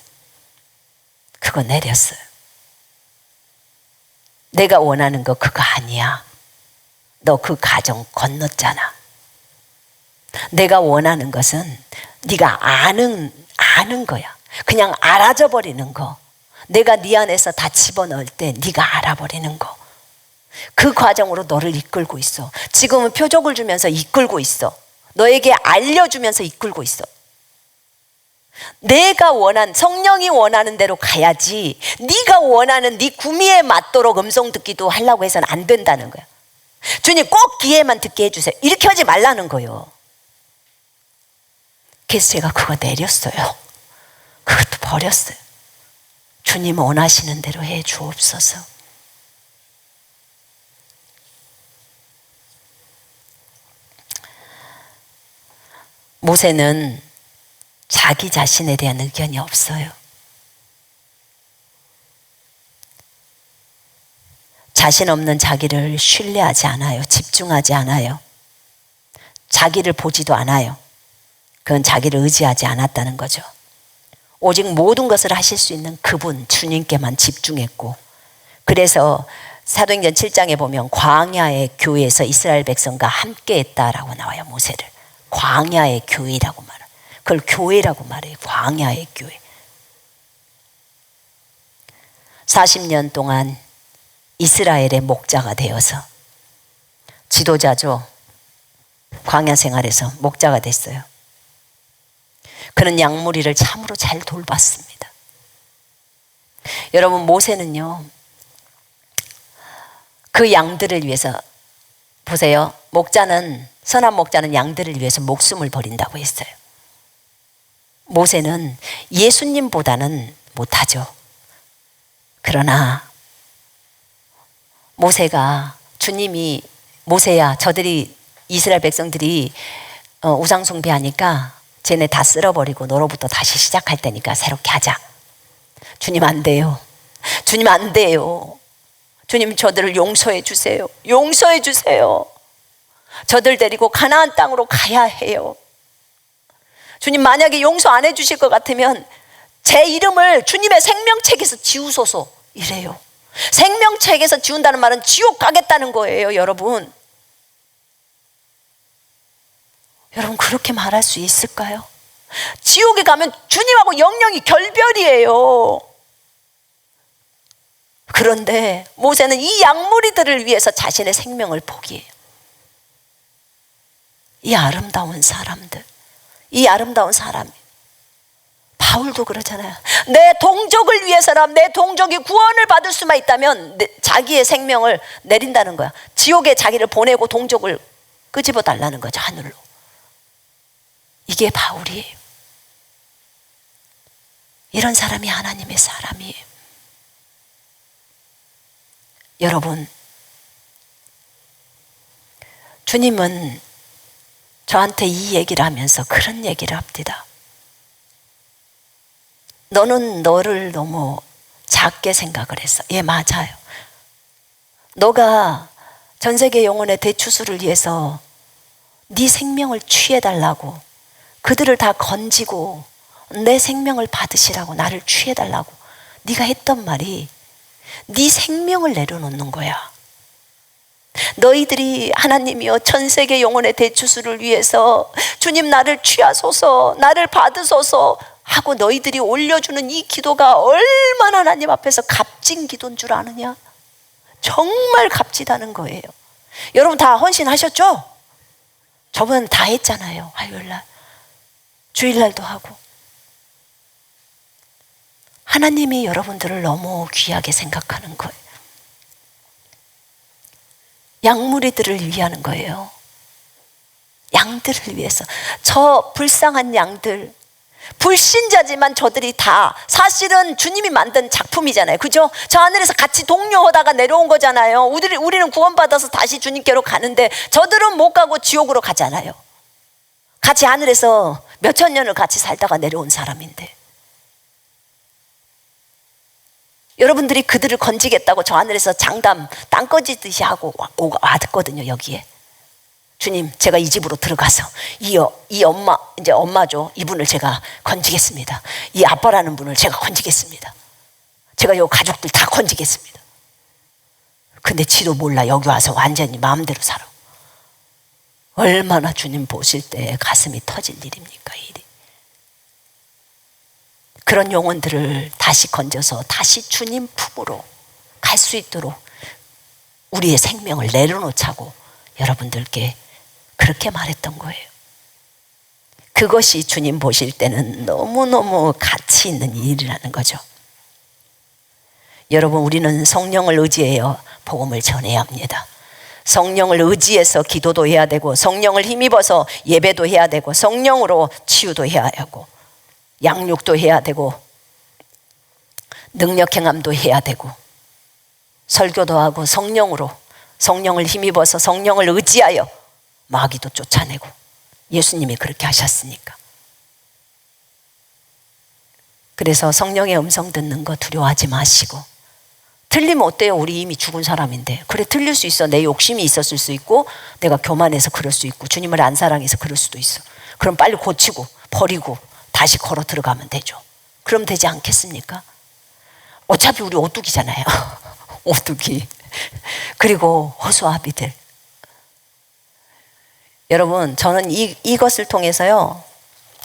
그거 내렸어요. 내가 원하는 거 그거 아니야. 너 그 가정 건넜잖아. 내가 원하는 것은 네가 아는 거야. 그냥 알아져 버리는 거. 내가 네 안에서 다 집어넣을 때 네가 알아버리는 거. 그 과정으로 너를 이끌고 있어. 지금은 표적을 주면서 이끌고 있어. 너에게 알려주면서 이끌고 있어. 내가 성령이 원하는 대로 가야지, 네가 원하는 네 구미에 맞도록 음성 듣기도 하려고 해서는 안 된다는 거야. 주님 꼭 기회만 듣게 해주세요, 이렇게 하지 말라는 거예요. 그래서 제가 그거 내렸어요. 그것도 버렸어요. 주님 원하시는 대로 해 주옵소서. 모세는 자기 자신에 대한 의견이 없어요. 자신 없는 자기를 신뢰하지 않아요. 집중하지 않아요. 자기를 보지도 않아요. 그건 자기를 의지하지 않았다는 거죠. 오직 모든 것을 하실 수 있는 그분 주님께만 집중했고, 그래서 사도행전 7장에 보면 광야의 교회에서 이스라엘 백성과 함께 했다라고 나와요. 모세를 광야의 교회라고 말해요. 그걸 교회라고 말해요. 광야의 교회. 40년 동안 이스라엘의 목자가 되어서 지도자죠. 광야 생활에서 목자가 됐어요. 그는 양무리를 참으로 잘 돌봤습니다. 여러분, 모세는요, 그 양들을 위해서, 보세요. 선한 목자는 양들을 위해서 목숨을 버린다고 했어요. 모세는 예수님보다는 못하죠. 그러나 주님이 모세야, 저들이 이스라엘 백성들이 우상 숭배하니까 쟤네 다 쓸어버리고 너로부터 다시 시작할 테니까 새롭게 하자. 주님 안 돼요. 주님 안 돼요. 주님 저들을 용서해 주세요. 용서해 주세요. 저들 데리고 가나안 땅으로 가야 해요. 주님 만약에 용서 안 해주실 것 같으면 제 이름을 주님의 생명책에서 지우소서, 이래요. 생명책에서 지운다는 말은 지옥 가겠다는 거예요. 여러분 그렇게 말할 수 있을까요? 지옥에 가면 주님하고 영영이 결별이에요. 그런데 모세는 이 양무리들을 위해서 자신의 생명을 포기해요. 이 아름다운 사람들, 이 아름다운 사람이, 바울도 그러잖아요. 내 동족을 위해서라면, 내 동족이 구원을 받을 수만 있다면 자기의 생명을 내린다는 거야. 지옥에 자기를 보내고 동족을 끄집어 달라는 거죠, 하늘로. 이게 바울이에요. 이런 사람이 하나님의 사람이에요. 여러분, 주님은 저한테 이 얘기를 하면서 그런 얘기를 합니다. 너는 너를 너무 작게 생각을 했어. 예, 맞아요. 너가 전 세계 영혼의 대추수를 위해서 네 생명을 취해달라고, 그들을 다 건지고 내 생명을 받으시라고, 나를 취해달라고 네가 했던 말이 네 생명을 내려놓는 거야. 너희들이 하나님이여 전 세계 영혼의 대추수를 위해서 주님 나를 취하소서, 나를 받으소서 하고 너희들이 올려주는 이 기도가 얼마나 하나님 앞에서 값진 기도인 줄 아느냐? 정말 값지다는 거예요. 여러분 다 헌신하셨죠? 저번 다 했잖아요. 화요일날, 주일날도 하고. 하나님이 여러분들을 너무 귀하게 생각하는 거예요. 양무리들을 위하는 거예요. 양들을 위해서. 저 불쌍한 양들, 불신자지만 저들이 다 사실은 주님이 만든 작품이잖아요. 그죠? 저 하늘에서 같이 동료하다가 내려온 거잖아요. 우리는 구원받아서 다시 주님께로 가는데 저들은 못 가고 지옥으로 가잖아요. 같이 하늘에서 몇천 년을 같이 살다가 내려온 사람인데, 여러분들이 그들을 건지겠다고 저 하늘에서 장담 땅 꺼지듯이 하고 왔거든요. 여기에 주님, 제가 이 집으로 들어가서 이 엄마, 이제 엄마죠, 이분을 제가 건지겠습니다. 이 아빠라는 분을 제가 건지겠습니다. 제가 요 가족들 다 건지겠습니다. 근데 지도 몰라 여기 와서 완전히 마음대로 살아. 얼마나 주님 보실 때 가슴이 터질 일입니까, 이 일이. 그런 영혼들을 다시 건져서 다시 주님 품으로 갈 수 있도록 우리의 생명을 내려놓자고 여러분들께 그렇게 말했던 거예요. 그것이 주님 보실 때는 너무너무 가치 있는 일이라는 거죠. 여러분, 우리는 성령을 의지해요. 복음을 전해야 합니다. 성령을 의지해서 기도도 해야 되고, 성령을 힘입어서 예배도 해야 되고, 성령으로 치유도 해야 하고, 양육도 해야 되고, 능력 행함도 해야 되고, 설교도 하고, 성령을 힘입어서 성령을 의지하여 마귀도 쫓아내고, 예수님이 그렇게 하셨으니까. 그래서 성령의 음성 듣는 거 두려워하지 마시고, 틀리면 어때요? 우리 이미 죽은 사람인데. 그래, 틀릴 수 있어. 내 욕심이 있었을 수 있고, 내가 교만해서 그럴 수 있고, 주님을 안 사랑해서 그럴 수도 있어. 그럼 빨리 고치고 버리고 다시 걸어 들어가면 되죠. 그럼 되지 않겠습니까? 어차피 우리 오뚜기잖아요. 오뚜기. 그리고 호소아비들. 여러분, 저는 이것을 통해서요,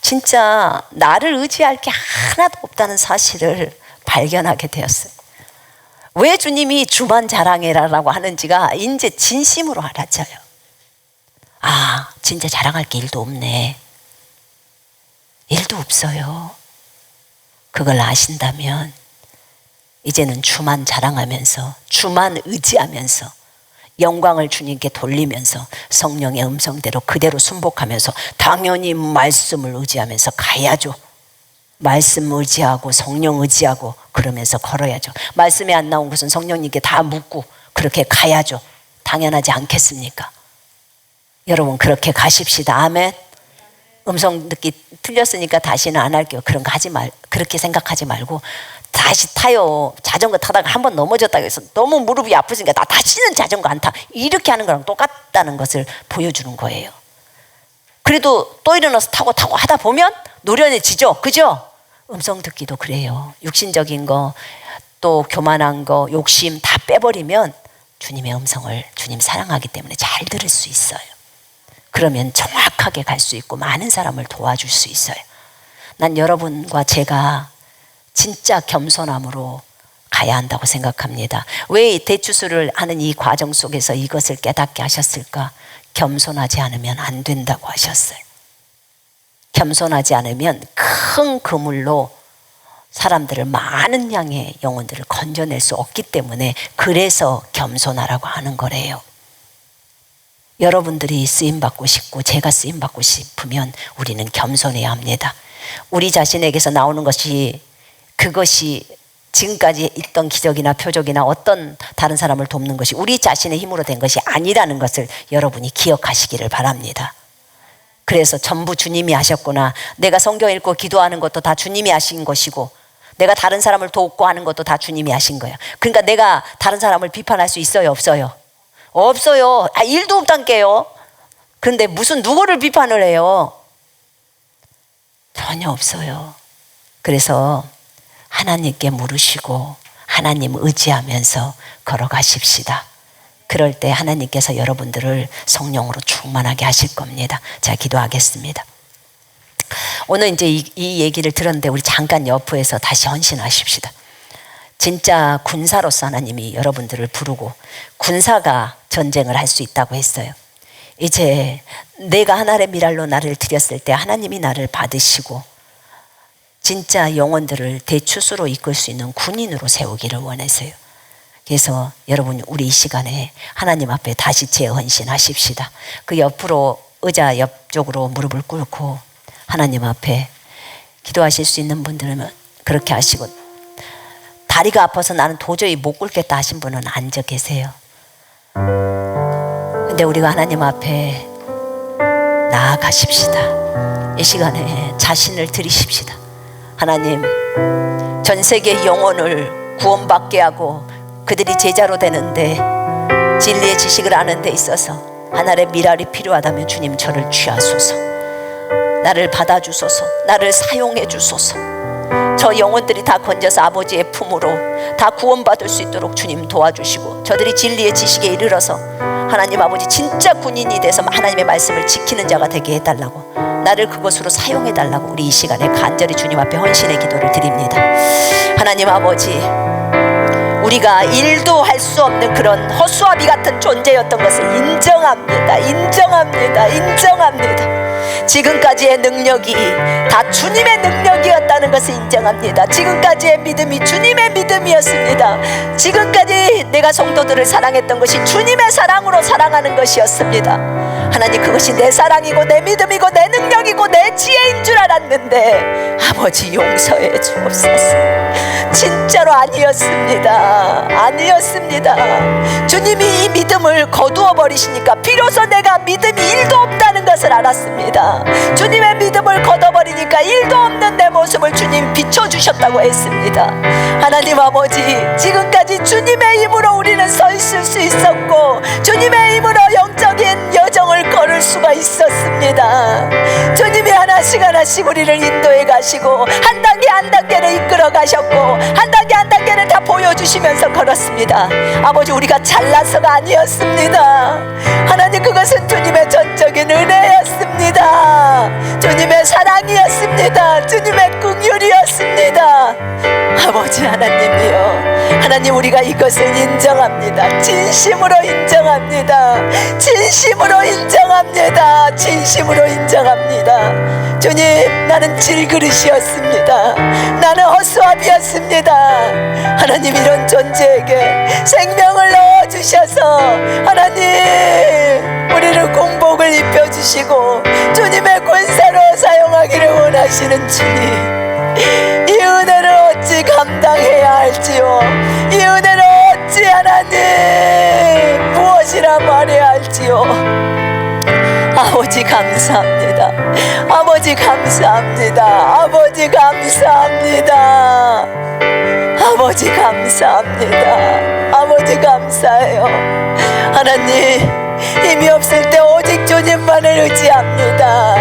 진짜 나를 의지할 게 하나도 없다는 사실을 발견하게 되었어요. 왜 주님이 주만 자랑해라라고 하는지가 이제 진심으로 알았어요. 아, 진짜 자랑할 게 일도 없네. 일도 없어요. 그걸 아신다면 이제는 주만 자랑하면서, 주만 의지하면서, 영광을 주님께 돌리면서 성령의 음성대로 그대로 순복하면서 당연히 말씀을 의지하면서 가야죠. 말씀 의지하고 성령 의지하고 그러면서 걸어야죠. 말씀이 안 나온 것은 성령님께 다 묻고 그렇게 가야죠. 당연하지 않겠습니까? 여러분, 그렇게 가십시다. 아멘. 음성 듣기 틀렸으니까 다시는 안 할게요. 그런 거 하지 그렇게 생각하지 말고 다시 타요. 자전거 타다가 한번 넘어졌다고 해서 너무 무릎이 아프니까 나 다시는 자전거 안 타. 이렇게 하는 거랑 똑같다는 것을 보여주는 거예요. 그래도 또 일어나서 타고 하다 보면 노련해지죠. 그죠? 음성 듣기도 그래요. 육신적인 거, 또 교만한 거, 욕심 다 빼버리면 주님의 음성을, 주님 사랑하기 때문에 잘 들을 수 있어요. 그러면 정확하게 갈 수 있고 많은 사람을 도와줄 수 있어요. 난 여러분과 제가 진짜 겸손함으로 가야 한다고 생각합니다. 왜 대추수를 하는 이 과정 속에서 이것을 깨닫게 하셨을까? 겸손하지 않으면 안 된다고 하셨어요. 겸손하지 않으면 큰 그물로 사람들을, 많은 양의 영혼들을 건져낼 수 없기 때문에, 그래서 겸손하라고 하는 거래요. 여러분들이 쓰임받고 싶고 제가 쓰임받고 싶으면 우리는 겸손해야 합니다. 우리 자신에게서 나오는 것이, 그것이 지금까지 있던 기적이나 표적이나 어떤 다른 사람을 돕는 것이 우리 자신의 힘으로 된 것이 아니라는 것을 여러분이 기억하시기를 바랍니다. 그래서 전부 주님이 하셨구나. 내가 성경 읽고 기도하는 것도 다 주님이 하신 것이고, 내가 다른 사람을 돕고 하는 것도 다 주님이 하신 거예요. 그러니까 내가 다른 사람을 비판할 수 있어요, 없어요? 없어요. 일도 없단게요. 그런데 무슨 누구를 비판을 해요? 전혀 없어요. 그래서 하나님께 물으시고 하나님 의지하면서 걸어가십시다. 그럴 때 하나님께서 여러분들을 성령으로 충만하게 하실 겁니다. 자, 기도하겠습니다. 오늘 이제 이 얘기를 들었는데 우리 잠깐 여포에서 다시 헌신하십시다. 진짜 군사로서 하나님이 여러분들을 부르고 군사가 전쟁을 할 수 있다고 했어요. 이제 내가 하나의 미랄로 나를 드렸을 때 하나님이 나를 받으시고 진짜 영혼들을 대추수로 이끌 수 있는 군인으로 세우기를 원하세요. 그래서 여러분, 우리 이 시간에 하나님 앞에 다시 재헌신하십시다. 그 옆으로, 의자 옆쪽으로 무릎을 꿇고 하나님 앞에 기도하실 수 있는 분들은 그렇게 하시고, 다리가 아파서 나는 도저히 못 굴겠다 하신 분은 앉아 계세요. 근데 우리가 하나님 앞에 나아가십시다. 이 시간에 자신을 드리십시다. 하나님, 전 세계 영혼을 구원받게 하고 그들이 제자로 되는데 진리의 지식을 아는 데 있어서 하나님의 미랄이 필요하다면 주님 저를 취하소서. 나를 받아주소서. 나를 사용해 주소서. 저 영혼들이 다 건져서 아버지의 품으로 다 구원받을 수 있도록 주님 도와주시고, 저들이 진리의 지식에 이르러서 하나님 아버지 진짜 군인이 돼서 하나님의 말씀을 지키는 자가 되게 해달라고, 나를 그것으로 사용해달라고 우리 이 시간에 간절히 주님 앞에 헌신의 기도를 드립니다. 하나님 아버지, 우리가 일도 할 수 없는 그런 허수아비 같은 존재였던 것을 인정합니다. 인정합니다. 지금까지의 능력이 다 주님의 능력이었다는 것을 인정합니다. 지금까지의 믿음이 주님의 믿음이었습니다. 지금까지 내가 성도들을 사랑했던 것이 주님의 사랑으로 사랑하는 것이었습니다. 하나님, 그것이 내 사랑이고 내 믿음이고 내 능력이고 내 지혜인 줄 알았는데 아버지 용서해 주옵소서. 진짜로 아니었습니다. 주님이 이 믿음을 거두어 버리시니까 비로소 내가 믿음이 1도 없다는 것을 알았습니다. 주님의 믿음을 걷어버리니까 1도 없는 내 모습을 주님 비춰주셨다고 했습니다. 하나님 아버지, 지금까지 주님의 힘으로 우리는 서 있을 수 있었고 주님의 힘으로 영적인 여정을 걸을 수가 있었습니다. 주님이 하나씩 우리를 인도해 가시고 한 단계 한 단계를 이끌어 가셨고 한 단계 한 단계를 다 보여주시면서 걸었습니다. 아버지, 우리가 잘나서가 아니었습니다. 하나님, 그것은 주님의 전적인 은혜였습니다. 주님의 사랑이었습니다. 주님의 긍휼이었습니다. 아버지 하나님이여, 하나님, 우리가 이것을 인정합니다. 진심으로 인정합니다. 주님, 나는 질그릇이었습니다. 나는 허수아비였습니다. 하나님, 이런 존재에게 생명을 넣어주셔서 하나님, 우리를 공복을 입혀주시고 주님의 권사로 사용하기를 원하시는 주님, 이 은혜를 어찌 감당해야 할지요. 이 은혜를 어찌 하나님 무엇이라 말해야 할지요. 아버지 감사합니다. 아버지 감사합니다. 아버지 감사합니다. 아버지 감사합니다. 아버지 감사해요. 하나님, 힘이 없을 때 오직 주님만을 의지합니다.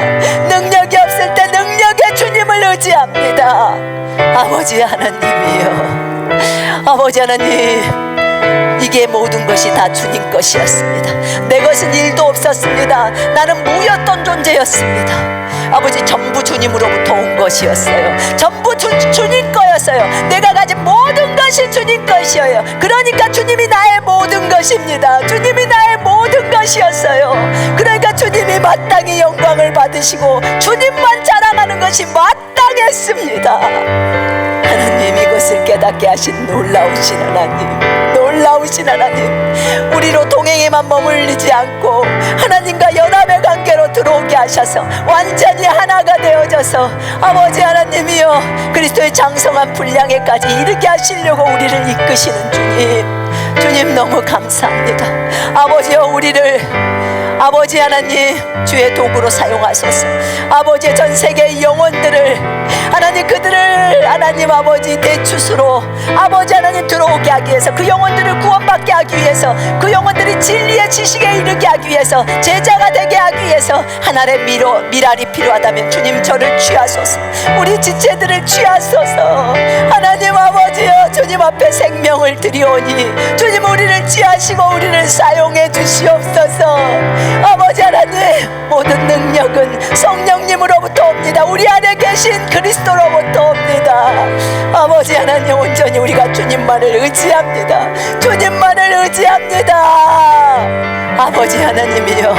능력이 없을 때 능력의 주님을 의지합니다. 아버지 하나님이요, 아버지 하나님, 이게 모든 것이 다 주님 것이었습니다. 내 것은 일도 없었습니다. 나는 무였던 존재였습니다. 아버지, 전부 주님으로부터 온 것이었어요. 전부 주님 거였어요. 내가 가진 모든 것이 주님 것이에요. 그러니까 주님이 나의 모든 것입니다. 주님이 나의 모든 것이었어요. 그러니까 주님이 마땅히 영광을 받으시고 주님만 자랑하는 것이 마땅했습니다. 하나님, 이것을 깨닫게 하신 놀라우신 하나님, 우리로 동행에만 머물리지 않고 하나님과 연합의 관계로 들어오게 하셔서 완전히 하나가 되어져서 아버지 하나님이여, 그리스도의 장성한 분량에까지 이르게 하시려고 우리를 이끄시는 주님 너무 감사합니다. 아버지여, 우리를 아버지 하나님 주의 도구로 사용하소서. 아버지의 전 세계의 영혼들을 하나님, 그들을 하나님 아버지 대추수로 아버지 하나님 들어오게 하기 위해서, 그 영혼들을 구원받게 하기 위해서, 그 영혼들이 진리의 지식에 이르게 하기 위해서, 제자가 되게 하기 위해서 하나님의 미랄이 필요하다면 주님 저를 취하소서. 우리 지체들을 취하소서. 하나님 아버지여, 주님 앞에 생명을 드리오니 주님 우리를 취하시고 우리를 사용해 주시옵소서. 아버지 하나님, 모든 능력은 성령님으로부터 옵니다. 우리 안에 계신 그리스도로부터 옵니다. 아버지 하나님, 온전히 우리가 주님만을 의지합니다. 아버지 하나님이여,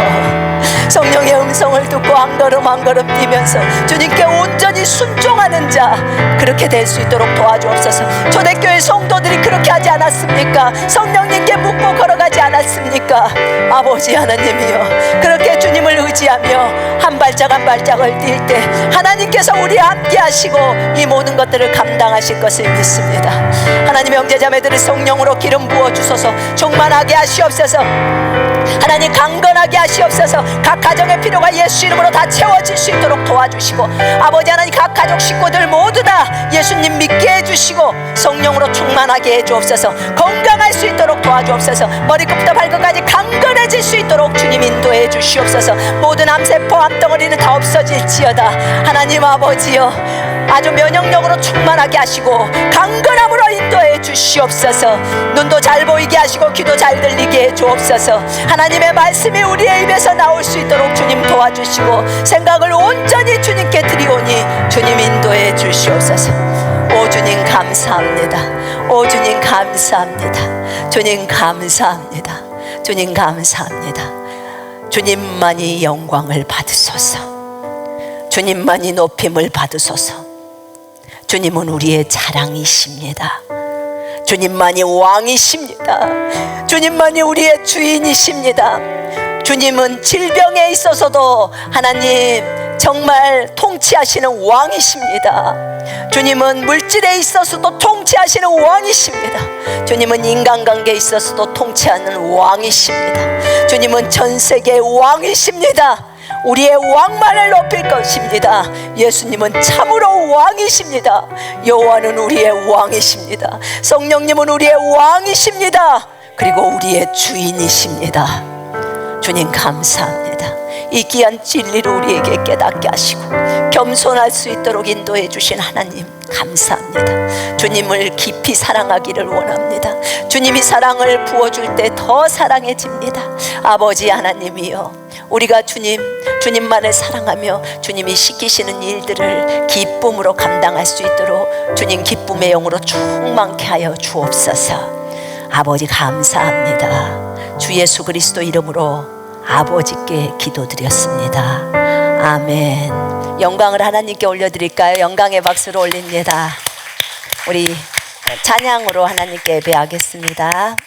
성령의 음성을 듣고 한 걸음 한 걸음 뛰면서 주님께 온전히 순종하는 자 그렇게 될 수 있도록 도와주옵소서. 초대교회 성도들이 그렇게 하지 않았습니까? 성령님께 묻고 걸어가지 않았습니까? 아버지 하나님이여, 그렇게 주님을 의지하며 한 발짝 한 발짝을 뛸 때 하나님께서 우리와 함께 하시고 이 모든 것들을 감당하실 것을 믿습니다. 하나님의 형제자매들을 성령으로 기름 부어주소서. 충만하게 하시옵소서. 하나님 강건하게 하시옵소서. 각 가정의 필요가 예수 이름으로 다 채워질 수 있도록 도와주시고, 아버지 하나님 각 가족 식구들 모두 다 예수님 믿게 해주시고 성령으로 충만하게 해주옵소서. 건강할 수 있도록 도와주옵소서. 머리끝부터 발끝까지 강건해질 수 있도록 주님 인도해 주시옵소서. 모든 암세포 암덩어리는 다 없어질지어다. 하나님 아버지여, 아주 면역력으로 충만하게 하시고 강건함으로 인도해 주시옵소서. 눈도 잘 보이게 하시고 귀도 잘 들리게 해 주옵소서. 하나님의 말씀이 우리의 입에서 나올 수 있도록 주님 도와주시고 생각을 온전히 주님께 드리오니 주님 인도해 주시옵소서. 오 주님 감사합니다. 오 주님 감사합니다. 주님 감사합니다. 주님 감사합니다. 주님만이 영광을 받으소서. 주님만이 높임을 받으소서. 주님은 우리의 자랑이십니다. 주님만이 왕이십니다. 주님만이 우리의 주인이십니다. 주님은 질병에 있어서도 하나님 정말 통치하시는 왕이십니다. 주님은 물질에 있어서도 통치하시는 왕이십니다. 주님은 인간관계에 있어서도 통치하는 왕이십니다. 주님은 전세계의 왕이십니다. 우리의 왕만을 높일 것입니다. 예수님은 참으로 왕이십니다. 여호와는 우리의 왕이십니다. 성령님은 우리의 왕이십니다. 그리고 우리의 주인이십니다. 주님 감사합니다. 이 귀한 진리를 우리에게 깨닫게 하시고 겸손할 수 있도록 인도해 주신 하나님 감사합니다. 주님을 깊이 사랑하기를 원합니다. 주님이 사랑을 부어줄 때 더 사랑해집니다. 아버지 하나님이여, 우리가 주님만을 사랑하며 주님이 시키시는 일들을 기쁨으로 감당할 수 있도록 주님 기쁨의 영으로 충만케 하여 주옵소서. 아버지 감사합니다. 주 예수 그리스도 이름으로 아버지께 기도드렸습니다. 아멘. 영광을 하나님께 올려드릴까요? 영광의 박수를 올립니다. 우리 찬양으로 하나님께 예배하겠습니다.